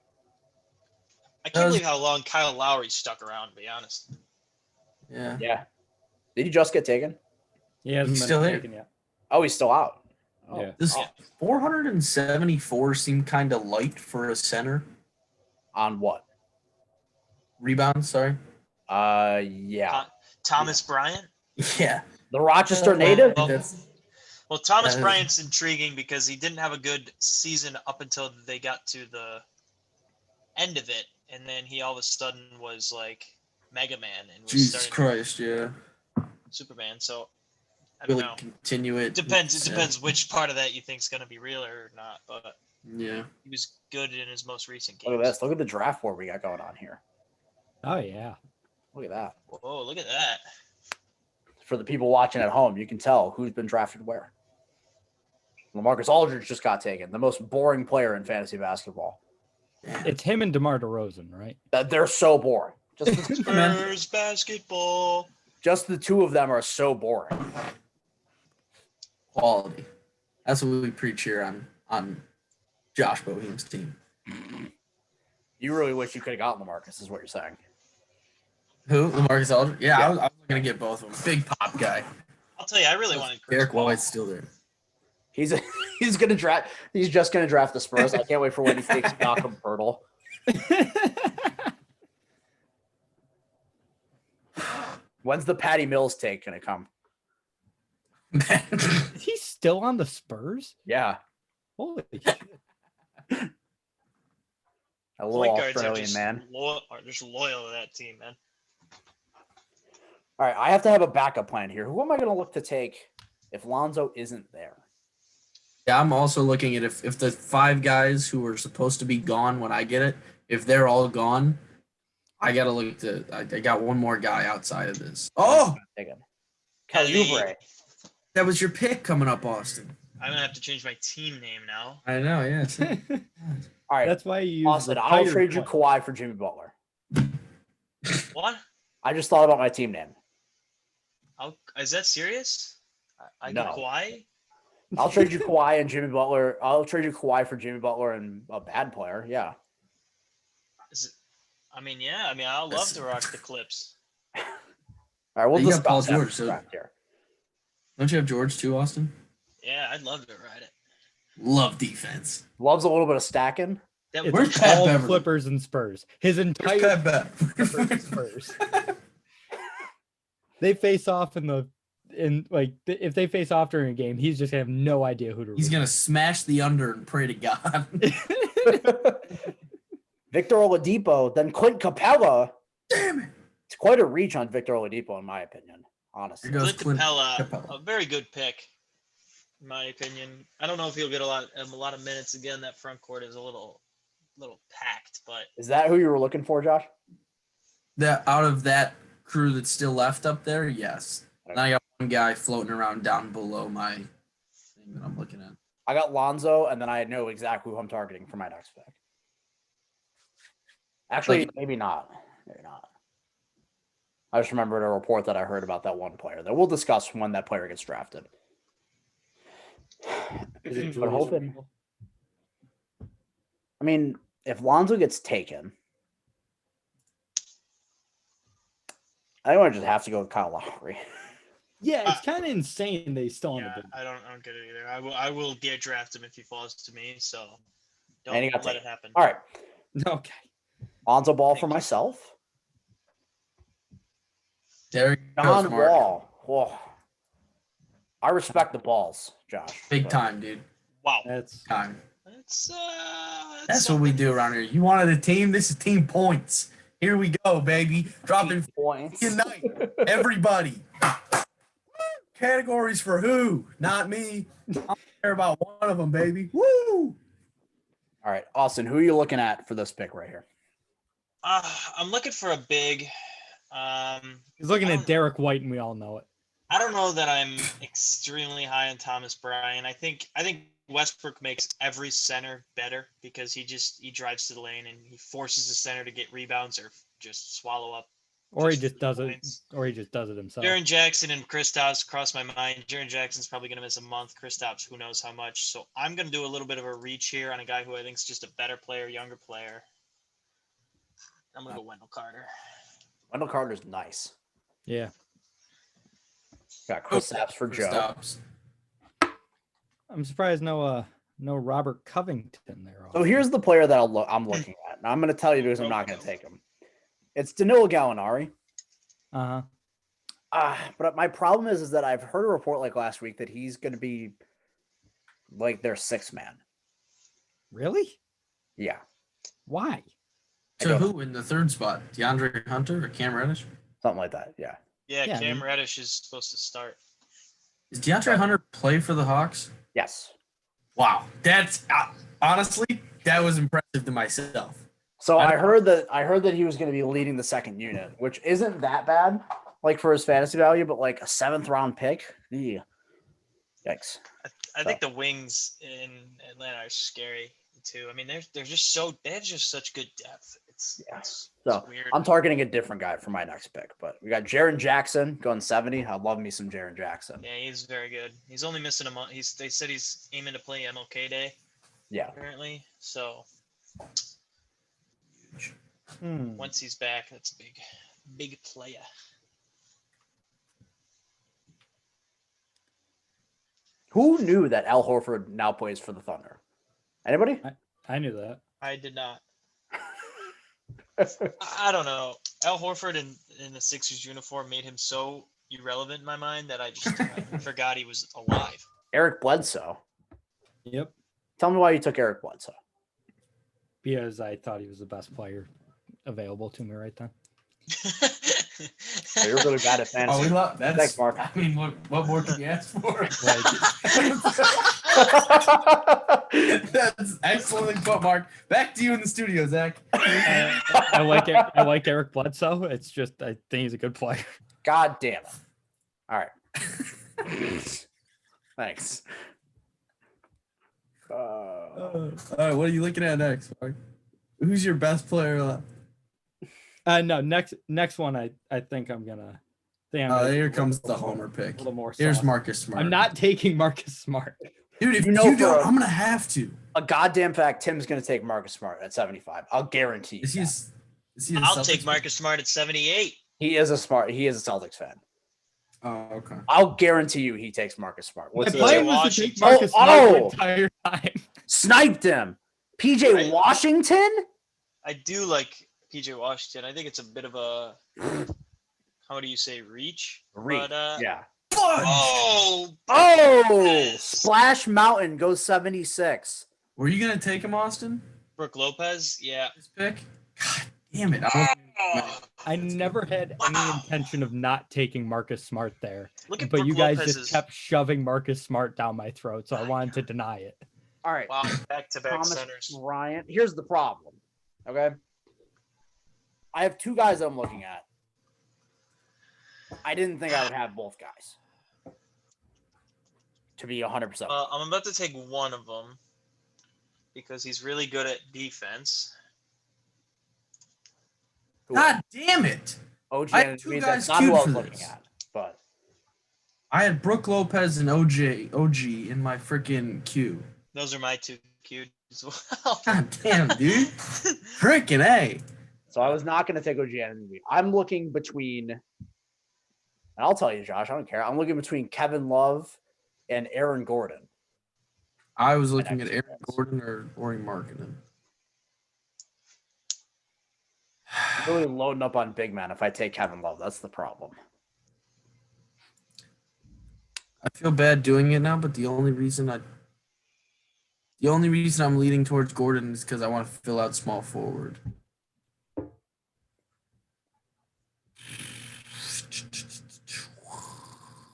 I can't Does- believe how long Kyle Lowry stuck around, to be honest. Yeah. Yeah. Did he just get taken? He hasn't He's been still here. taken yet. Oh, he's still out. Oh. Yeah. This Oh. 474 seemed kind of light for a center. On what? Rebound, sorry. Yeah. Thomas Bryant? Yeah. The Rochester native? Well, That's Well, Thomas That is- Bryant's intriguing because he didn't have a good season up until they got to the end of it, and then he all of a sudden was like Mega Man and was Jesus starting Christ, yeah. Superman. So I don't Really know. continue it. It depends. It Yeah. depends which part of that you think is going to be real or not. But Yeah. he was good in his most recent games. Look at this. Look at the draft board we got going on here. Oh yeah. Look at that. Whoa! Look at that. For the people watching at home, you can tell who's been drafted where. LaMarcus Aldridge just got taken, the most boring player in fantasy basketball. It's him and DeMar DeRozan, right? They're so boring. Just Spurs basketball. just the two of them are so boring. Quality. That's what we preach here on Josh Bohem's team. You really wish you could have gotten LaMarcus, is what you're saying. Who? LaMarcus Aldridge? Yeah, Yeah. I was gonna get both of them. Big pop guy. I'll tell you, I really wanted Chris Derek Paul. White's still there. He's he's gonna draft. He's just gonna draft the Spurs. I can't wait for when he takes Malcolm Pirtle. When's the Patty Mills take gonna come? Is he still on the Spurs? Yeah, Holy shit. a little Point guards are Australian just man. are just loyal to that team, man. All right, I have to have a backup plan here. Who am I gonna look to take if Lonzo isn't there? Yeah, I'm also looking at if the 5 guys who were supposed to be gone when I get it, if they're all gone, I gotta look to. I got one more guy outside of this. Oh, Take him. Kelly Oubre. that was your pick coming up, Austin. I'm gonna have to change my team name now. I know. Yeah. see? All right, That's why you use Austin. I'll retired trade you players. Kawhi for Jimmy Butler. What? I just thought about my team name. Is that serious? I No. get Kawhi. I'll trade you Kawhi and Jimmy Butler. I'll trade you Kawhi for Jimmy Butler and a bad player. Yeah. Is it, I mean, yeah. I mean, I'll love to rock the Clips. All right, we'll You got Paul discuss after George, the so- draft here. Don't you have George too, Austin? Yeah, I'd love to ride it. Love defense. Loves a little bit of stacking. That It's would Where's Pat all Beverly? Clippers and Spurs. His entire Pat Bet. Clippers and Spurs. They face off if they face off during a game, he's just gonna have no idea who to He's root gonna smash the under and pray to God. Victor Oladipo, then Clint Capella. Damn it! It's quite a reach on Victor Oladipo, in my opinion. Honestly, Here goes Clint Capella, Capella. a very good pick, in my opinion. I don't know if he'll get a lot of minutes again. That front court is a little packed, but is that who you were looking for, Josh? That out of that crew that's still left up there, yes. Now I got one guy floating around down below my thing that I'm looking at. I got Lonzo, and then I know exactly who I'm targeting for my next pick. Actually, maybe not. Maybe not. I just remembered a report that I heard about that one player that we'll discuss when that player gets drafted. Is it But Julius hoping- Randle? I mean, if Lonzo gets taken, I think I just have to go with Kyle Lowry. Yeah, it's kind of insane that he's still on yeah, the big. I don't get it either. I will get draft him if he falls to me. So And he don't got let taken. it happen. All right, Okay. Lonzo Ball for myself. There you go, John Smart. Wall. Whoa. I respect the balls, Josh. Big but- time, dude. Wow, That's Time. that's That's what we do around here. You wanted a team? This is team points. Here we go, baby. Dropping points. tonight. Everybody. Categories for who? Not me. I don't care about one of them, baby. Woo! All right, Austin, who are you looking at for this pick right here? I'm looking for a big. he's looking I at don't- Derek White, and we all know it. I don't know that I'm extremely high on Thomas Bryant. I think Westbrook makes every center better because he drives to the lane and he forces the center to get rebounds or just swallow up. Or he Just just does it. points. Or he just does it himself. Jaren Jackson and Kristaps cross my mind. Jaren Jackson's probably going to miss a month. Kristaps, who knows how much. So I'm going to do a little bit of a reach here on a guy who I think is just a better player, younger player. I'm going to go Wendell Carter. Wendell Carter's nice. Yeah, Got Chris Sapps for Joe. Stops. I'm surprised no Robert Covington there. So here's the player that I'm looking at. And I'm going to tell you because I'm not going to take him. It's Danilo Gallinari. Uh huh. But my problem is that I've heard a report like last week that he's going to be like their sixth man. Really? Yeah. Why? I So don't- who in the third spot? DeAndre Hunter or Cam Reddish? Something like that. Yeah. Yeah, Yeah, I Cam mean- Reddish is supposed to start. Does DeAndre Hunter play for the Hawks? Yes. Wow, that's honestly that was impressive to myself. So I I don't- heard that he was going to be leading the second unit, which isn't that bad, like for his fantasy value, but like a 7th round pick. Yeah. Yikes. I think the wings in Atlanta are scary too. I mean, they're just they have just such good depth. It's Yeah. it's So weird. I'm targeting a different guy for my next pick, but we got Jaren Jackson going 70. I love me some Jaren Jackson. Yeah, he's very good. He's only missing a month. They said he's aiming to play MLK Day Yeah. apparently. So Hmm. once he's back, that's a big player. Who knew that Al Horford now plays for the Thunder? Anybody? I knew that. I did not. I don't know. Al Horford in the Sixers uniform made him so irrelevant in my mind that I just forgot he was alive. Eric Bledsoe. Yep. Tell me why you took Eric Bledsoe. Because I thought he was the best player available to me right then. Oh, you're really bad at fantasy. Oh, we love that. Thanks, Mark. I mean, what more can you ask for? That's excellently put, Mark. Back to you in the studio, Zach. I like it. I like Eric Bledsoe. It's just I think he's a good player. God damn it. All right. Thanks. All right, what are you looking at next, Mark? Who's your best player left? No, next one I think I'm gonna. Here comes the homer pick. A little more. Here's soft. Marcus Smart. I'm not taking Marcus Smart. Dude, if You you, know don't, for- I'm gonna have to. A goddamn fact, Tim's going to take Marcus Smart at 75. I'll guarantee you. Is he? that. Is he? A I'll Celtics take fan? Marcus Smart at 78. He is a Celtics fan. Oh, okay. I'll guarantee you he takes Marcus Smart. What's My the- plan was to take Washington. Marcus Smart the entire time. Sniped him. PJ Right. Washington? I do like PJ Washington. I think it's a bit of a how do you say reach? But, Yeah. Fudge! Oh, Oh, Splash Mountain goes 76. Were you gonna take him, Austin? Brooke Lopez. Yeah. This pick? God damn it! I Oh, I never had any intention of not taking Marcus Smart there, look at but Brooke you guys Lopez's. just kept shoving Marcus Smart down my throat, so I wanted to deny it. All right. Wow, back-to-back Thomas centers. Bryant. Here's the problem. Okay. I have two guys I'm looking at. I didn't think I would have both guys. To be 100%. I'm about to take one of them because he's really good at defense. God damn it! OG I had and two Embiid, guys that's not who I was queued for looking this. at. But I had Brooke Lopez and OG in my freaking queue. Those are my two cues as well. God damn, dude! Freaking A! so I was not going to take OG and Embiid. I'm looking between, and I'll tell you, Josh, I don't care. I'm looking between Kevin Love and Aaron Gordon. I was looking at actually Aaron was. Gordon or Ori Markkinen. I'm really loading up on big man if I take Kevin Love. That's the problem. I feel bad doing it now, but the only reason I'm leaning towards Gordon is because I want to fill out small forward.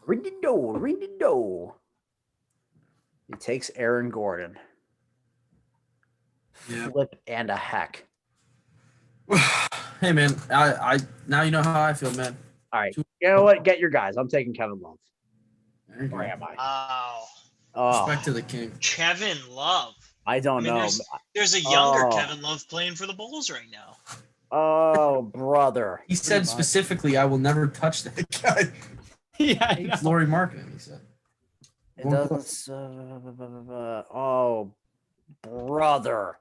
Ring the door, ring the door. He takes Aaron Gordon. Yeah. Flip and a heck. Hey man, I now you know how I feel, man. All right. You know what? Get your guys. I'm taking Kevin Love. There you go. Or am I? Wow. Oh, Respect to the king. Kevin Love. I don't I mean, know. There's a younger Oh. Kevin Love playing for the Bulls right now. Oh, brother. He said much. specifically, "I will never touch that guy." Yeah, I know. It's Laurie Markkinen. He said. It doesn't. Oh, brother.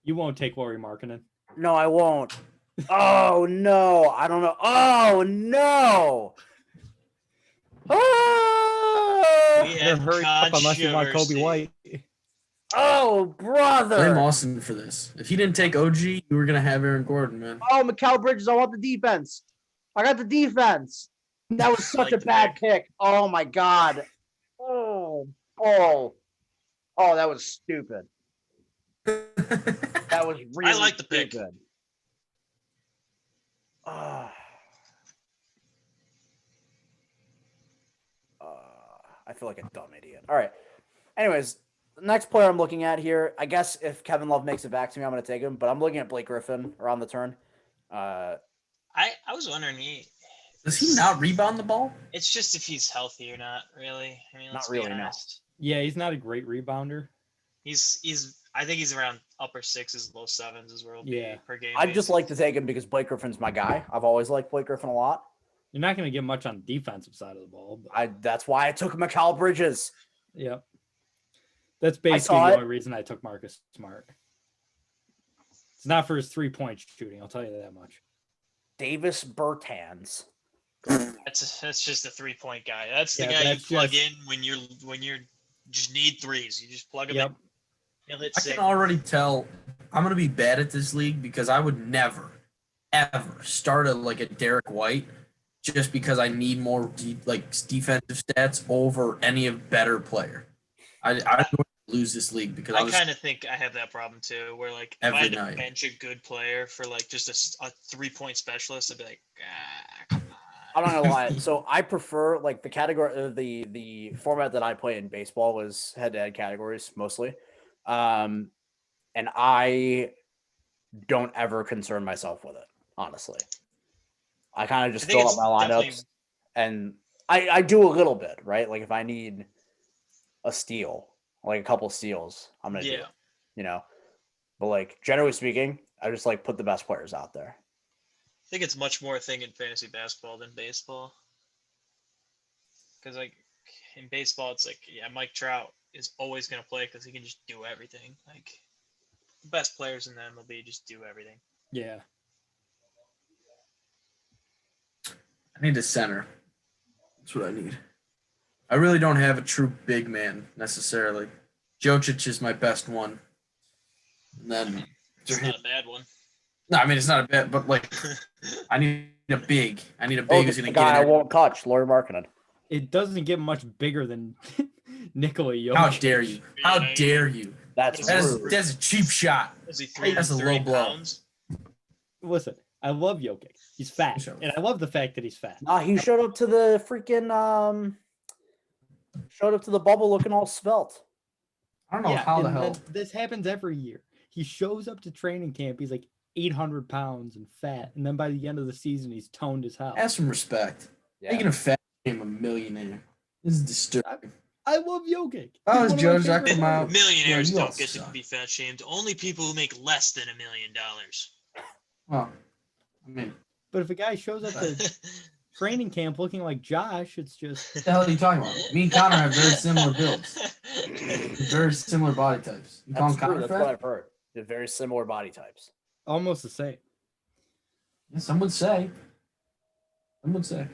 You won't take Laurie Markkinen. No, I won't. Oh no, I don't know. Oh no. Oh, We Better had hurry up unless you want Kobe controversy. White. oh Blame brother. Austin for this. If he didn't take OG, you were gonna have Aaron Gordon, man. Oh, Mikal Bridges, I want the defense. I got the defense. That was such Like a the bad pick. Oh my god. Oh, oh, oh, that was stupid. That was really like the pick. stupid. Ah. I feel like a dumb idiot. All right. Anyways, the next player I'm looking at here, I guess if Kevin Love makes it back to me, I'm going to take him. But I'm looking at Blake Griffin around the turn. I was wondering Does he not rebound the ball? it's just if he's healthy or not, really. I mean, Not let's really, be no. honest. Yeah, he's not a great rebounder. He's I think he's around upper sixes, low sevens is where he'll Yeah. be per game. I'd just basis. like to take him because Blake Griffin's my guy. I've always liked Blake Griffin a lot. You're not going to get much on the defensive side of the ball. But, That's why I took Mikal Bridges. yep. That's basically saw the it. only reason I took Marcus Smart. It's not for his 3-point shooting. I'll tell you that much. Davis Bertans. That's just a 3-point guy. That's the Yeah, guy you that's plug just- in when you're just need threes. You just plug them Yep. in. He'll hit I six. can already tell I'm gonna be bad at this league because I would never, ever start like a Derek White just because I need more defensive stats over any of better player. I'm going to lose this league because I I'll just kind of think I have that problem too, where like if I Every had to night. bench a good player for like just a 3-point specialist, I'd be like, come I'm on. not gonna lie. So I prefer like the category, the format that I play in baseball is head-to-head categories mostly, and I don't ever concern myself with it. Honestly, I kind of I just think fill it's up my definitely- lineups, and I do a little bit, right? Like if I need a steal, like a couple steals, I'm gonna do Yeah. it, you know. But like generally speaking, I just like put the best players out there. I think it's much more a thing in fantasy basketball than baseball. Because like in baseball, it's like Mike Trout is always gonna play because he can just do everything. Like the best players in the MLB just do everything. Yeah. I need a center. That's what I need. I really don't have a true big man necessarily. Jokic is my best one. And then It's not a bad one. no, I mean it's not a bit, but like I need a big. I need a Oh, big this who's is gonna the guy I get it. won't touch, Laurie Markkinen. It doesn't get much bigger than Nikola Jokic. How dare you? How dare you? That's That's rude. That's a cheap shot. Is he That's a low 330 blow. pounds? Listen, I love Jokic. He's fat, Sure. and I love the fact that he's fat. Nah, he showed up to the freaking showed up to the bubble looking all svelte. I don't know how the and hell. this happens every year. He shows up to training camp. He's like 800 pounds and fat, and then by the end of the season, he's toned as hell. Have some respect. Yeah. Making a fat game a millionaire. This is disturbing. I love Jokic. Oh, He's is one of my Joe favorite Jack come out? players. Millionaires Yeah, you all don't get to suck. be fat shamed. Only people who make less than $1 million. Well, I mean, But if a guy shows up to training camp looking like Josh, it's just what the hell are you talking about? Me and Connor have very similar builds, very similar body types. You call That's him true. Connor That's what fat? I've heard. They're very similar body types. almost the same. Yeah, some would say. Some would say.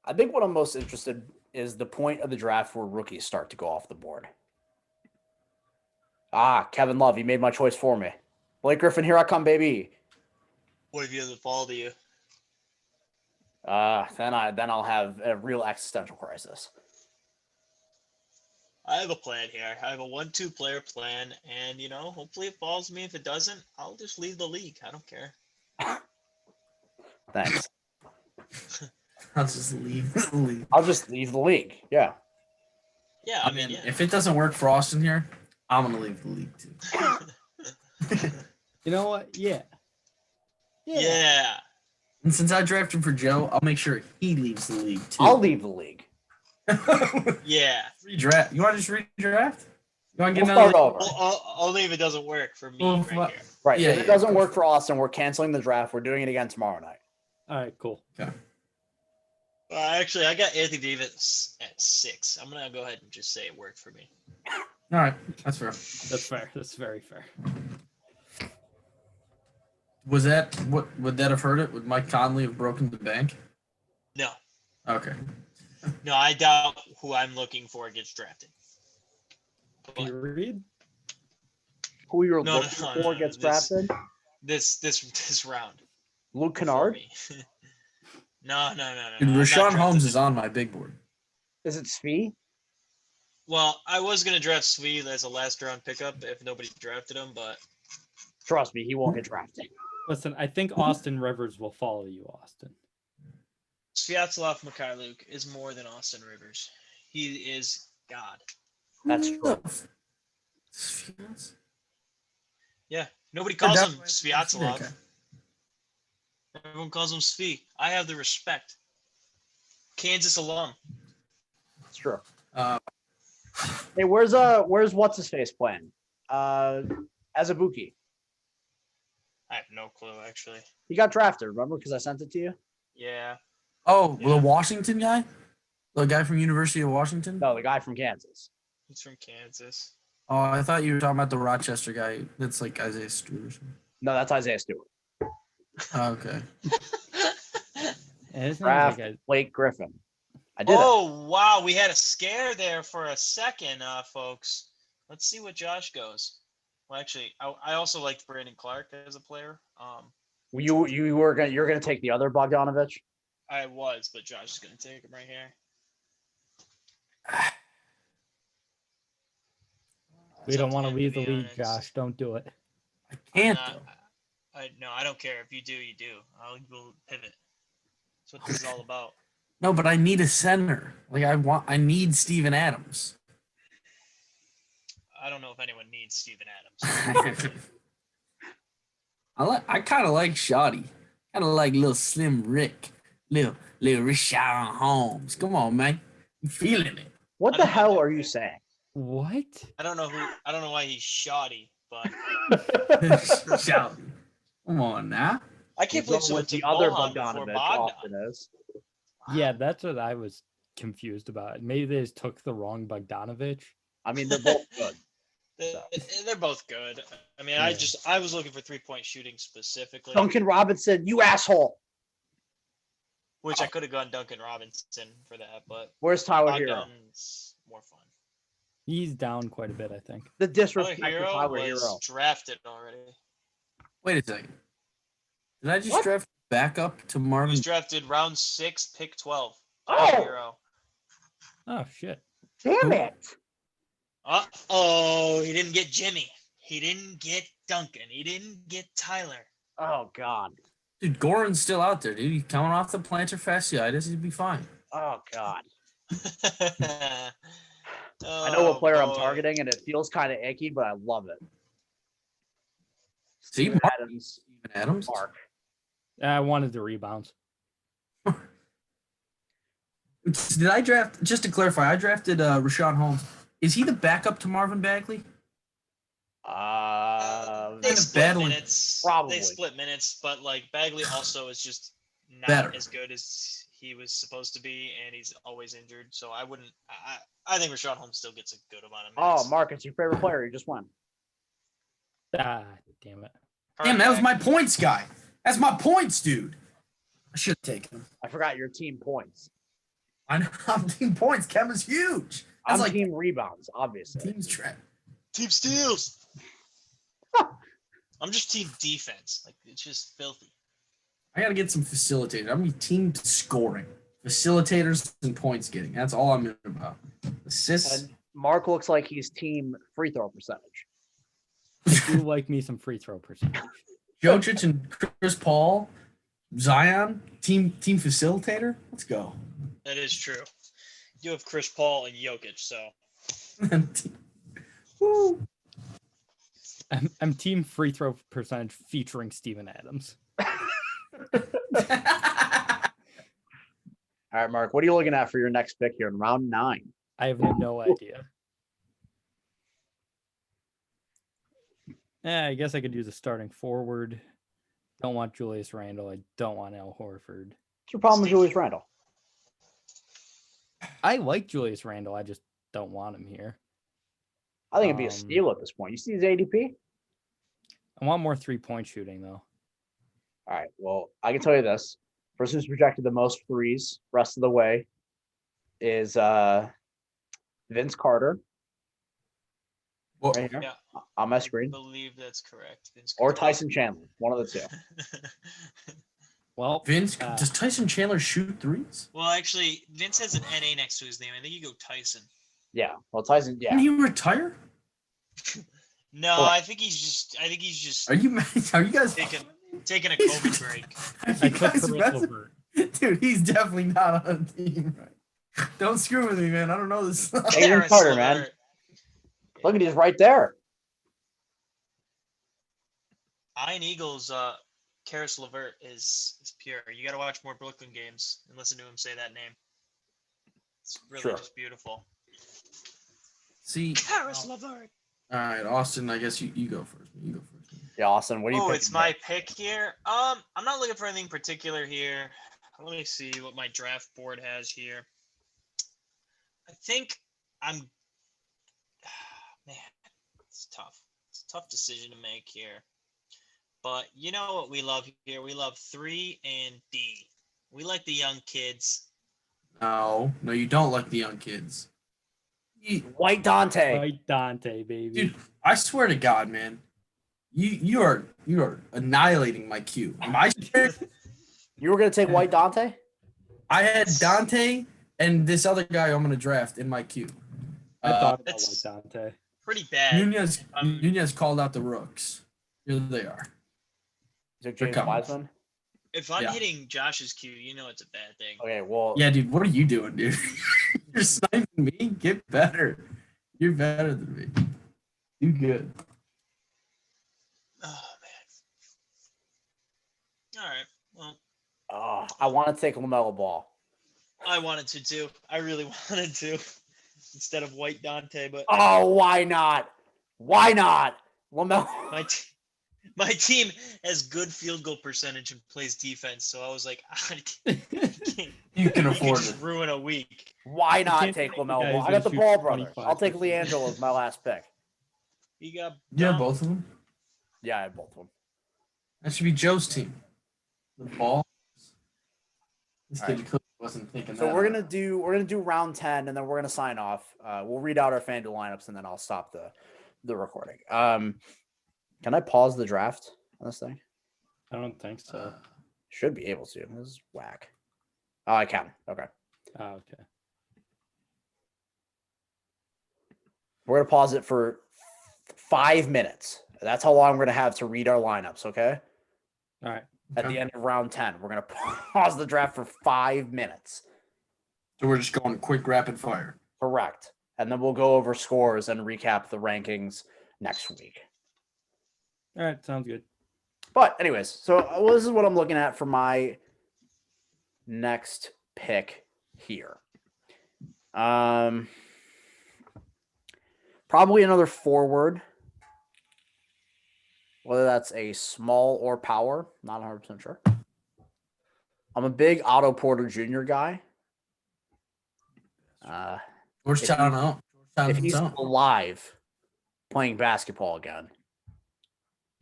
I think what I'm most interested is the point of the draft where rookies start to go off the board. Ah, Kevin Love, you made my choice for me. Blake Griffin, here I come, baby. What if he doesn't fall to you? Then I'll have a real existential crisis. I have a plan here. I have a 1-2 player plan, and hopefully it falls to me. If it doesn't, I'll just leave the league. I don't care. Thanks. I'll just leave the league. I'll just leave the league. Yeah. Yeah, I mean, if it doesn't work for Austin here, I'm gonna leave the league too. You know what? Yeah. yeah. And since I drafted for Joe, I'll make sure he leaves the league too. I'll leave the league. Yeah. Redraft. You want to just redraft? You want to get We'll another? start over. Only if it doesn't work for me Well, right fu- here. Right. Yeah, if it yeah, doesn't of work for Austin, we're canceling the draft. We're doing it again tomorrow night. All right, cool. Actually, I got Anthony Davis at 6. I'm gonna go ahead and just say it worked for me. All right, that's fair. That's fair. That's very fair. Was that what? Would that have hurt it? Would Mike Conley have broken the bank? No, Okay. no, I doubt who I'm looking for gets drafted. But Period. Who you're No, looking no, for no, gets this- drafted? this round. Luke for Kennard? me. No. Dude, I'm not Rashawn drafting Holmes him. is on my big board. Is it Spee? Well, I was gonna draft Sweet as a last round pickup if nobody drafted him, but Trust me, he won't get drafted. Listen, I think Austin Rivers will follow you, Austin. Sviatoslav Mikhailuk is more than Austin Rivers. He is God. That's true. Yeah, nobody calls him definitely- Sviatoslav. Okay. Everyone calls him Svi. I have the respect. Kansas alum. It's true. Uh, Hey, where's what's his face playing? Azubuike. I have no clue actually. He got drafted, remember? Because I sent it to you. Yeah. oh, Yeah. the Washington guy, the guy from University of Washington. No, the guy from Kansas. He's from Kansas. Oh, I thought you were talking about the Rochester guy. That's like Isaiah Stewart or something. No, that's Isaiah Stewart. Oh, okay. His name's Draft like Blake Griffin. I did it. Oh wow, we had a scare there for a second, folks. Let's see what Josh goes. Well, actually, I also liked Brandon Clark as a player. You're gonna take the other Bogdanovich. I was, but Josh is gonna take him right here. we don't It's up want to him, leave the be league, honest. Josh. Don't do it. I I'm can't. not- though. No, I don't care. If you do, you do. We'll pivot. That's what this is all about. No, but I need a center. Like I need Steven Adams. I don't know if anyone needs Steven Adams. I kind of like Shoddy. Kind of like little Slim Rick, little Rashawn Holmes. Come on, man, you feeling it? What I the don't know hell that are you pick. saying? What? I don't know why he's shoddy, but Shoddy. Come on now. I can't He's believe going someone with the took other Bohan before Bogdanovich. Bogdan. Austin is. Yeah, that's what I was confused about. Maybe they just took the wrong Bogdanovich. I mean, they're both good. They're both good. I mean, Yeah. I was looking for 3-point shooting specifically, Duncan Robinson, you asshole. which I could have gone Duncan Robinson for that, but Where's Tyler Hero? Bogdan's more fun. He's down quite a bit, I think. The Tyler disrespect for Hero Tyler was Hero. drafted already. Wait a second. Did I just What? draft back up to He Marvin? was drafted round 6, pick 12. Tyler Oh, Hero. Oh shit. damn it. Oh, he didn't get Jimmy. He didn't get Duncan. He didn't get Tyler. Oh, God. Dude, Goran's still out there, dude. He's coming off the plantar fasciitis. He'd be fine. Oh, God. I I know what player I'm targeting, and it feels kind of icky, but I love it. See, Steven Mark- Adams, Steven Adams. Mark. I wanted the rebounds. Did I draft? Just to clarify, I drafted Rashawn Holmes. Is he the backup to Marvin Bagley? They Kind of split battling- minutes. Probably. They split minutes, but like Bagley also is just not Better. as good as he was supposed to be, and he's always injured. So I wouldn't. I think Rashawn Holmes still gets a good amount of minutes. Oh, Mark, it's your favorite player. You just won. Ah, damn it. Damn, that was my points guy. That's my points, dude. I should have taken him. I forgot your team points. I'm team points. Kevin's huge. I'm That's like team rebounds, obviously. team's trap. Team steals. I'm just team defense. Like it's just filthy. I gotta get some facilitators. I'm gonna be team scoring, facilitators, and points getting. That's all I'm in about. Assists. And Mark looks like he's team free throw percentage. I do like me some free throw percentage. Jokic and Chris Paul, Zion, team facilitator. Let's go. That is true. You have Chris Paul and Jokic, so Woo. I'm team free throw percentage featuring Steven Adams. All right, Mark, what are you looking at for your next pick here in round 9? I have no idea. Yeah, I guess I could use a starting forward. Don't want Julius Randle. I don't want Al Horford. What's your problem with Julius Randle? I like Julius Randle. I just don't want him here. I think it'd be a steal at this point. You see his ADP? I want more 3-point shooting though. All right. Well, I can tell you this. Person who's projected the most threes rest of the way is Vince Carter. Well, Right here yeah, on my I screen. believe that's correct. Vince Or Carter. Tyson Chandler. One of the two. Well, Vince, Uh, does Tyson Chandler shoot threes? Well, actually, Vince has an NA next to his name. I think you go Tyson. Yeah. Well, Tyson, yeah. Didn't he retire? No, What? I think he's just Are you are you guys taking a COVID break. Are I you took guys Caris messing- LeVert. Dude, he's definitely not on a team. Right? Don't screw with me, man. I don't know this. Aiden Karis Carter, man. LeVert. Look at he's right there. Iron Eagles, Karis LeVert is pure. You got to watch more Brooklyn games and listen to him say that name. It's really Sure. just beautiful. See, Karis LeVert. all right, Austin. I guess you go first. You go first. Yeah, Austin, what do you Oh, think? it's my pick here. I'm not looking for anything particular here. Let me see what my draft board has here. I think I'm. Man, it's tough. It's a tough decision to make here. But you know what we love here? We love 3 and D. We like the young kids. No, you don't like the young kids. White Dante. Right, Dante, baby. Dude, I swear to God, man, you are annihilating my queue. Am I scared? You were gonna take White Dante? I had Dante and this other guy I'm gonna draft in my queue. I thought about That's- White Dante. Pretty bad. Nunez called out the rooks. Here they are. Is it They're James coming. Wiseman? If I'm Yeah. hitting Josh's queue, you know it's a bad thing. Okay, well, Yeah, dude, what are you doing, dude? You're sniping me? Get better. You're better than me. Do good. Oh man. All right. Well, I want to take LaMelo Ball. I wanted to too. I really wanted to instead of White Dante, but Oh, why not? Why not? LaMelo. my team has good field goal percentage and plays defense, so I was like, I can't, You can you afford just it. ruin a week. Why not can't take take the LaMelo guy Ball? who's I got the gonna shoot Ball brothers. 25%. I'll take LiAngelo as my last pick. You got Yeah, Dom- both of them. Yeah, I have both of them. That should be Joe's team. The ball. This All kid right. clearly wasn't thinking So that. we're out. gonna do round 10, and then we're gonna sign off. We'll read out our FanDuel lineups, and then I'll stop the recording. Can I pause the draft on this thing? I don't think so. Should be able to. This is whack. Oh, I can. Okay. Oh, okay. We're gonna pause it for 5 minutes. That's how long we're gonna have to read our lineups. Okay. All right. At Okay. the end of round 10, we're gonna pause the draft for 5 minutes. So we're just going quick rapid fire. Correct. And then we'll go over scores and recap the rankings next week. All right. Sounds good. But anyways, so this is what I'm looking at for my next pick here. Probably another forward. Whether that's a small or power, not 100% sure. I'm a big Otto Porter Jr. guy. Georgetown out. If Georgetown's he's out. alive playing basketball again,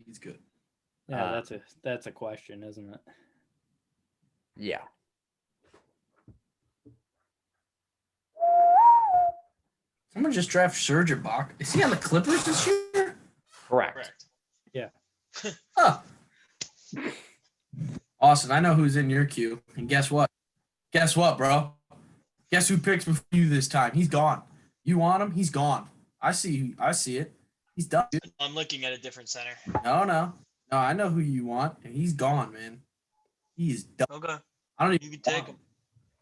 He's good. Yeah, that's a question, isn't it? yeah. Someone just draft Serge Ibaka. Is he on the Clippers this year? Correct. Correct. Huh. Austin, I know who's in your queue. And guess what? Guess what, bro? Guess who picks before you this time? He's gone. You want him? He's gone. I see it. He's done. Dude. I'm looking at a different center. No. I know who you want, and he's gone, man. He is done. Okay. I don't You even can take want him.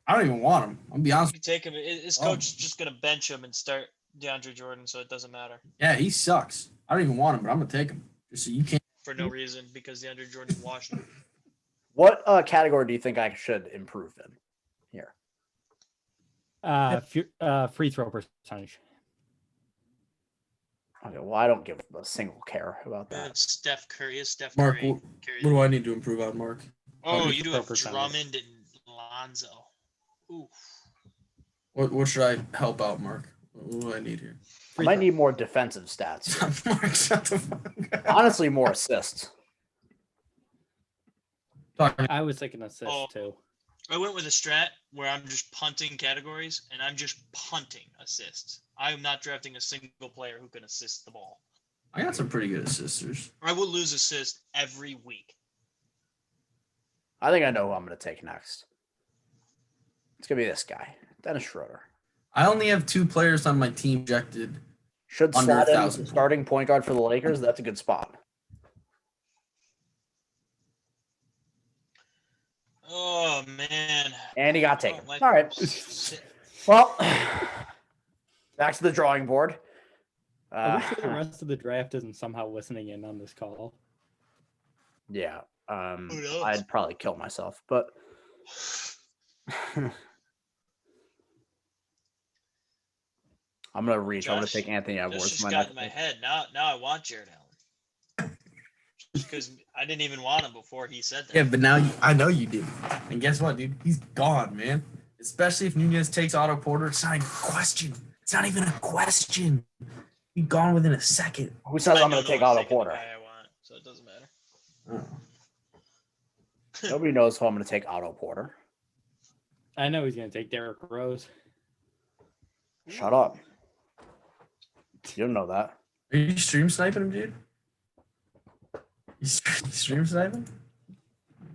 I don't even want him. I'm gonna be honest. You can take him. His Oh. coach is just gonna bench him and start DeAndre Jordan, so it doesn't matter Yeah, he sucks. I don't even want him, but I'm gonna take him. Just so you can't. for no reason because DeAndre Jordan washed him. What category do you think I should improve in here? Free throw percentage. Okay, well, I don't give a single care about that. Steph Curry is Steph Mark, Curry. what do I need to improve on, Mark? Oh, free you do throw have percentage. Drummond and Lonzo. Ooh. What should I help out, Mark? What do I need here? I Free might throw. need more defensive stats. Mark, shut the fuck up. Honestly, more assists. Talking- I was thinking assist Oh. too. I went with a strat where I'm just punting categories and I'm just punting assists. I am not drafting a single player who can assist the ball. I got some pretty good assisters. I will lose assist every week. I think I know who I'm going to take next. It's going to be this guy, Dennis Schroeder. I only have 2 players on my team projected. Should Under slot in as 1,000. the starting point guard for the Lakers. That's a good spot. Oh man. And he got I taken. don't like All right. those. Well, back to the drawing board. I wish the rest of the draft isn't somehow listening in on this call. Yeah. Who knows? I'd probably kill myself, but I'm gonna reach. I'm gonna Josh, take Anthony This Edwards. just for my got next in my pick. head. Now I want Jared Allen. Because I didn't even want him before he said that. Yeah, but now I know you did. And guess what, dude? He's gone, man. Especially if Nunez takes Otto Porter. It's not even a question. It's not even a question. He's gone within a second. Who says I I'm know gonna no take one's Otto taking the Porter? guy I want, so it doesn't matter. Oh. Nobody knows who I'm gonna take Otto Porter. I know he's going to take Derrick Rose. Shut up. You don't know that. Are you stream sniping him, dude? You stream sniping?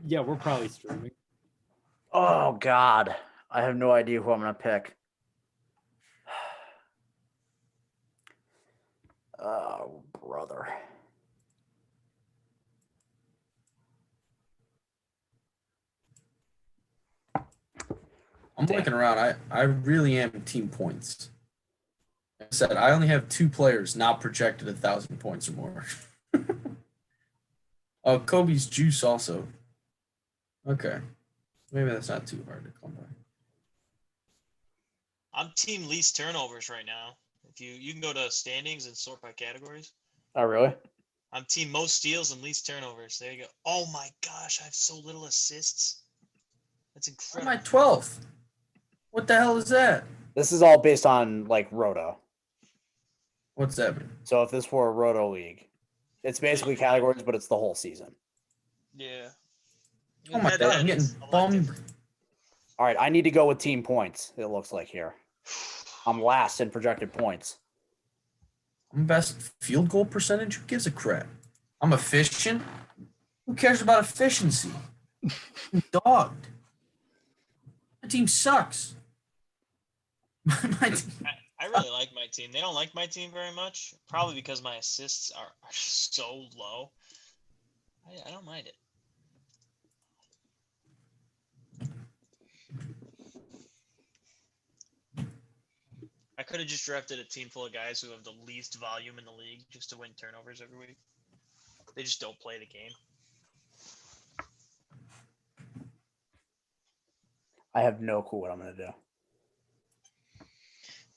Yeah, we're probably streaming. Oh God, I have no idea who I'm gonna pick. Oh brother. I'm looking around. I really am team points. Like I said, I only have 2 players not projected 1,000 points or more. Oh, Kobe's juice also. Okay. Maybe that's not too hard to come by. I'm team least turnovers right now. If you can go to standings and sort by categories. Oh really? I'm team most steals and least turnovers. There you go. Oh my gosh, I have so little assists. That's Why am I incredible. 12th? What the hell is that? This is all based on like Roto. What's that mean? So if this were a Roto league, it's basically categories, but it's the whole season. Yeah. Oh my god, I'm getting bummed. All right, I need to go with team points. It looks like here. I'm last in projected points. I'm best field goal percentage. Who gives a crap? I'm efficient. Who cares about efficiency? I'm dogged. My team sucks. My team. I really like my team. They don't like my team very much, probably because my assists are so low. I don't mind it. I could have just drafted a team full of guys who have the least volume in the league just to win turnovers every week. They just don't play the game. I have no clue what I'm gonna do.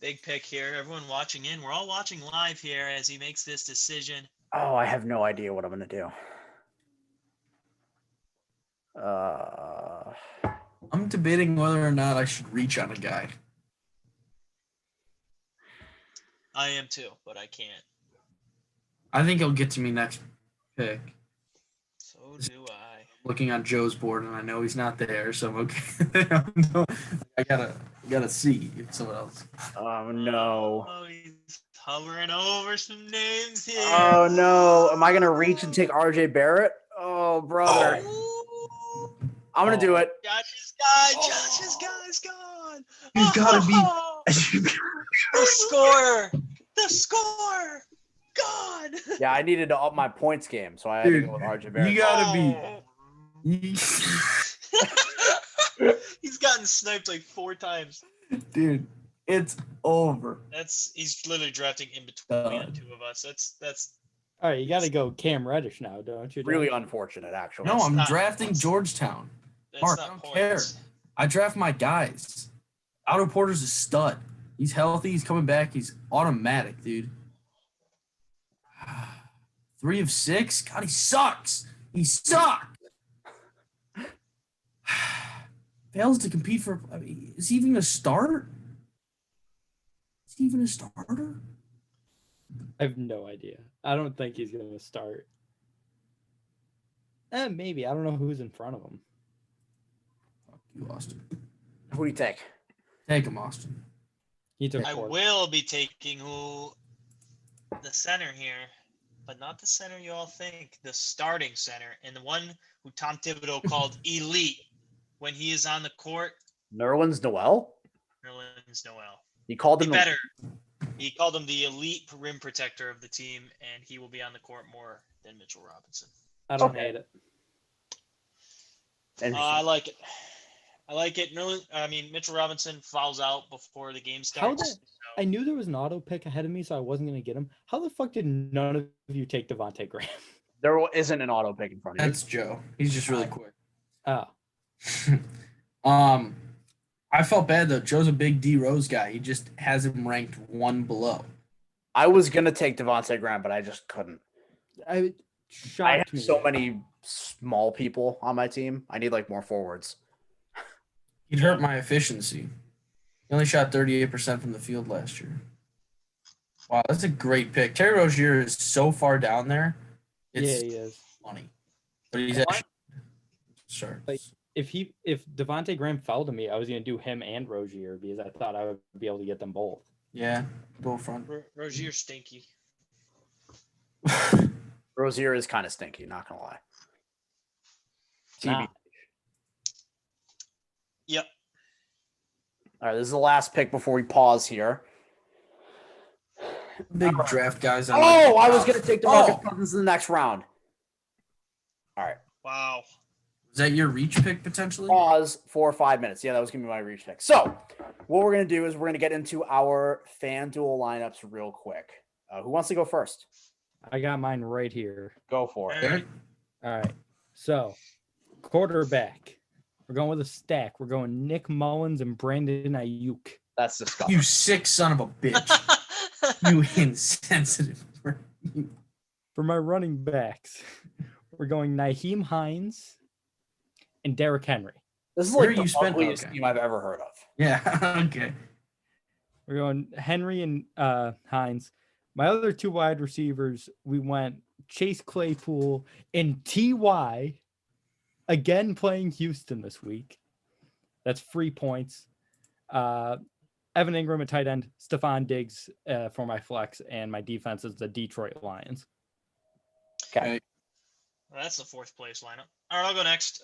Big pick here. Everyone watching in. We're all watching live here as he makes this decision. Oh, I have no idea what I'm gonna do. I'm debating whether or not I should reach on a guy. I am too, but I can't. I think he'll get to me next pick. So do I. Looking on Joe's board, and I know he's not there, so I'm okay. I gotta see if someone else. Oh no. Oh, he's hovering over some names here. Oh no. Am I gonna reach and take RJ Barrett? Oh brother. Oh, I'm gonna do it. Josh's guy. Josh's guy's gone. He's gotta be. The score. The score. God. Yeah, I needed to up my points game, so I had to Dude, go with RJ Barrett. you gotta be. He's gotten sniped like 4 times. Dude, it's over. He's literally drafting in between the 2 of us. That's All right, you got to go Cam Reddish now, don't you? Really Dan? unfortunate, actually. No, I'm not drafting points. Georgetown. that's Mark, I not don't care. points. I draft my guys. Otto Porter's a stud. He's healthy. He's coming back. He's automatic, dude. 3 of 6. God, he sucks. He sucks. Fails to compete for. I mean, is he even a start? Is he even a starter? I have no idea. I don't think he's going to start. Maybe. I don't know who's in front of him. Fuck you, Austin. Who do you take? Take him, Austin. He took I Porter. will be taking the center here, but not the center you all think. The starting center, and the one who Tom Thibodeau called elite when he is on the court. Nerlens Noel? Nerlens Noel. He called He him better. He called him the elite rim protector of the team, and he will be on the court more than Mitchell Robinson. I don't Okay. hate it. I like it. I like it. Mitchell Robinson fouls out before the game How starts. the- I knew there was an auto pick ahead of me, so I wasn't going to get him. How the fuck did none of you take Devontae Graham? There isn't an auto pick in front of you. That's Joe. He's just really quick. Oh, I felt bad though. Joe's a big D Rose guy. He just has him ranked 1 below. I was gonna take Devontae Graham, but I just couldn't. I I shocked have me. so many small people on my team. I need like more forwards. He'd hurt my efficiency. He only shot 38% from the field last year. Wow, that's a great pick. Terry Rozier is so far down there. Yeah, It's he is. funny. But he's What? actually sorry. Like, if Devontae Graham fell to me, I was gonna do him and Rozier because I thought I would be able to get them both. Yeah, go front. Rozier stinky. Rozier is kind of stinky, not gonna lie. Nah. TB. Yep. All right, this is the last pick before we pause here. Big draft guys. Oh, I was gonna take DeMarcus Oh. Cousins in the next round. All right, Wow. Is that your reach pick potentially? pause for 5 minutes. Yeah, that was gonna be my reach pick. So, what we're gonna do is we're gonna get into our FanDuel lineups real quick. Who wants to go first? I got mine right here. Go for it. Eric? All right. So, quarterback. We're going with a stack. We're going Nick Mullins and Brandon Ayuk. That's disgusting. You sick son of a bitch. You insensitive. For my running backs, we're going Naheem Hines and Derrick Henry. This is Where like you the spent- ugliest okay. team I've ever heard of. Yeah. Okay. We're going Henry and Hines. My other two wide receivers, we went Chase Claypool and Ty, again playing Houston this week. That's 3 points. Evan Ingram at tight end, Stephon Diggs for my flex, and my defense is the Detroit Lions. Okay. Well, that's the fourth place lineup. All right, I'll go next.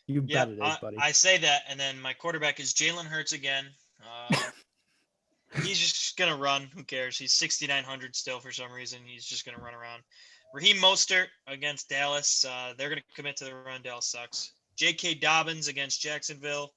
You Yeah, bet it is, buddy. I say that, and then my quarterback is Jalen Hurts again. He's just gonna run. Who cares? He's 6,900 still for some reason. He's just gonna run around. Raheem Mostert against Dallas. They're gonna commit to the run. Dallas sucks. J.K. Dobbins against Jacksonville,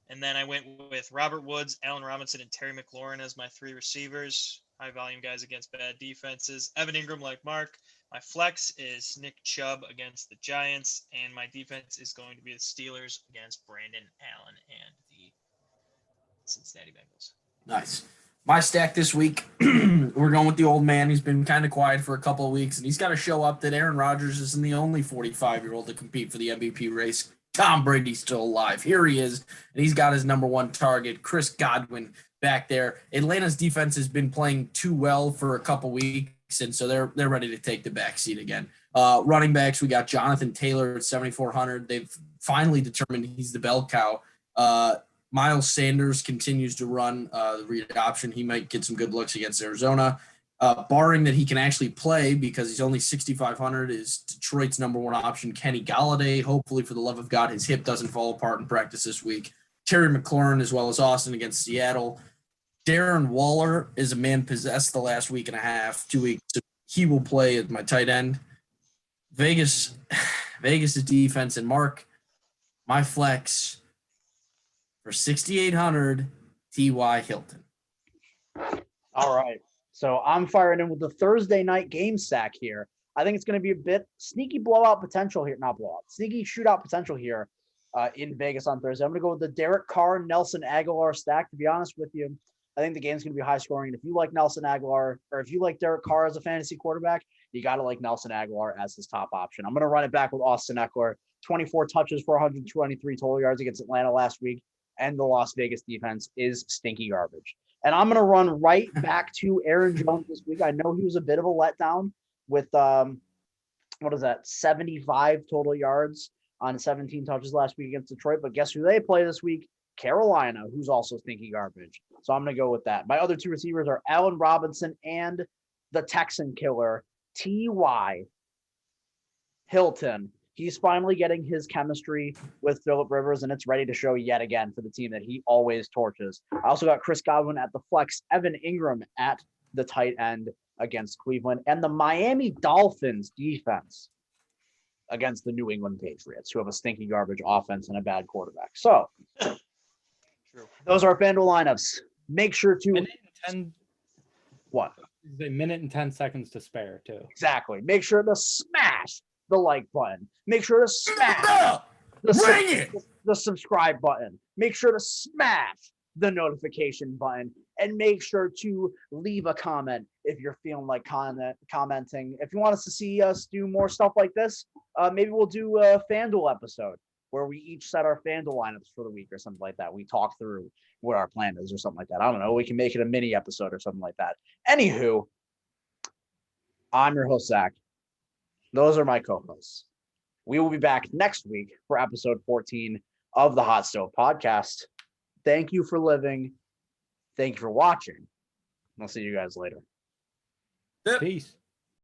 and then I went with Robert Woods, Allen Robinson, and Terry McLaurin as my three receivers. High volume guys against bad defenses. Evan Ingram, like Mark. My flex is Nick Chubb against the Giants, and my defense is going to be the Steelers against Brandon Allen and the Cincinnati Bengals. Nice. My stack this week, we're going with the old man. He's been kind of quiet for a couple of weeks, and he's got to show up that Aaron Rodgers isn't the only 45-year-old to compete for the MVP race. Tom Brady's still alive. Here he is, and he's got his number one target, Chris Godwin, back there. Atlanta's defense has been playing too well for a couple weeks, and so they're ready to take the back seat again. Running backs, we got Jonathan Taylor at 7,400. They've finally determined he's the bell cow. Miles Sanders continues to run the read option. He might get some good looks against Arizona. Barring that he can actually play because he's only 6,500 is Detroit's number one option, Kenny Galladay. Hopefully, for the love of God, his hip doesn't fall apart in practice this week. Terry McLaurin as well as Austin against Seattle. Darren Waller is a man possessed the last week and a half, 2 weeks. So he will play as my tight end. Vegas' defense, and Mark, my flex for 6,800, T.Y. Hilton. All right. So I'm firing in with the Thursday night game stack here. I think it's going to be a bit sneaky blowout potential here. Not blowout. Sneaky shootout potential here in Vegas on Thursday. I'm going to go with the Derek Carr, Nelson Aguilar stack. To be honest with you, I think the game's going to be high scoring. And if you like Nelson Aguilar, or if you like Derek Carr as a fantasy quarterback, you got to like Nelson Aguilar as his top option. I'm going to run it back with Austin Eckler. 24 touches for 123 total yards against Atlanta last week. And the Las Vegas defense is stinky garbage. And I'm going to run right back to Aaron Jones this week. I know he was a bit of a letdown with, 75 total yards on 17 touches last week against Detroit. But guess who they play this week? Carolina, who's also stinky garbage. So I'm going to go with that. My other two receivers are Allen Robinson and the Texan killer, T.Y. Hilton. He's finally getting his chemistry with Phillip Rivers, and it's ready to show yet again for the team that he always torches. I also got Chris Godwin at the flex, Evan Ingram at the tight end against Cleveland, and the Miami Dolphins defense against the New England Patriots, who have a stinky garbage offense and a bad quarterback. So True. those are our FanDuel lineups. Make sure to what? A minute and 10 seconds to spare, too. Exactly. Make sure to smash the like button. Make sure to smash the subscribe button. Make sure to smash the notification button, and make sure to leave a comment if you're feeling like commenting. If you want us to see us do more stuff like this, maybe we'll do a FanDuel episode where we each set our FanDuel lineups for the week or something like that. We talk through what our plan is or something like that. I don't know. We can make it a mini episode or something like that. Anywho, I'm your host, Zach. Those are my co-hosts. We will be back next week for episode 14 of the Hot Stove Podcast. Thank you for living. Thank you for watching. I'll see you guys later. Yep. Peace.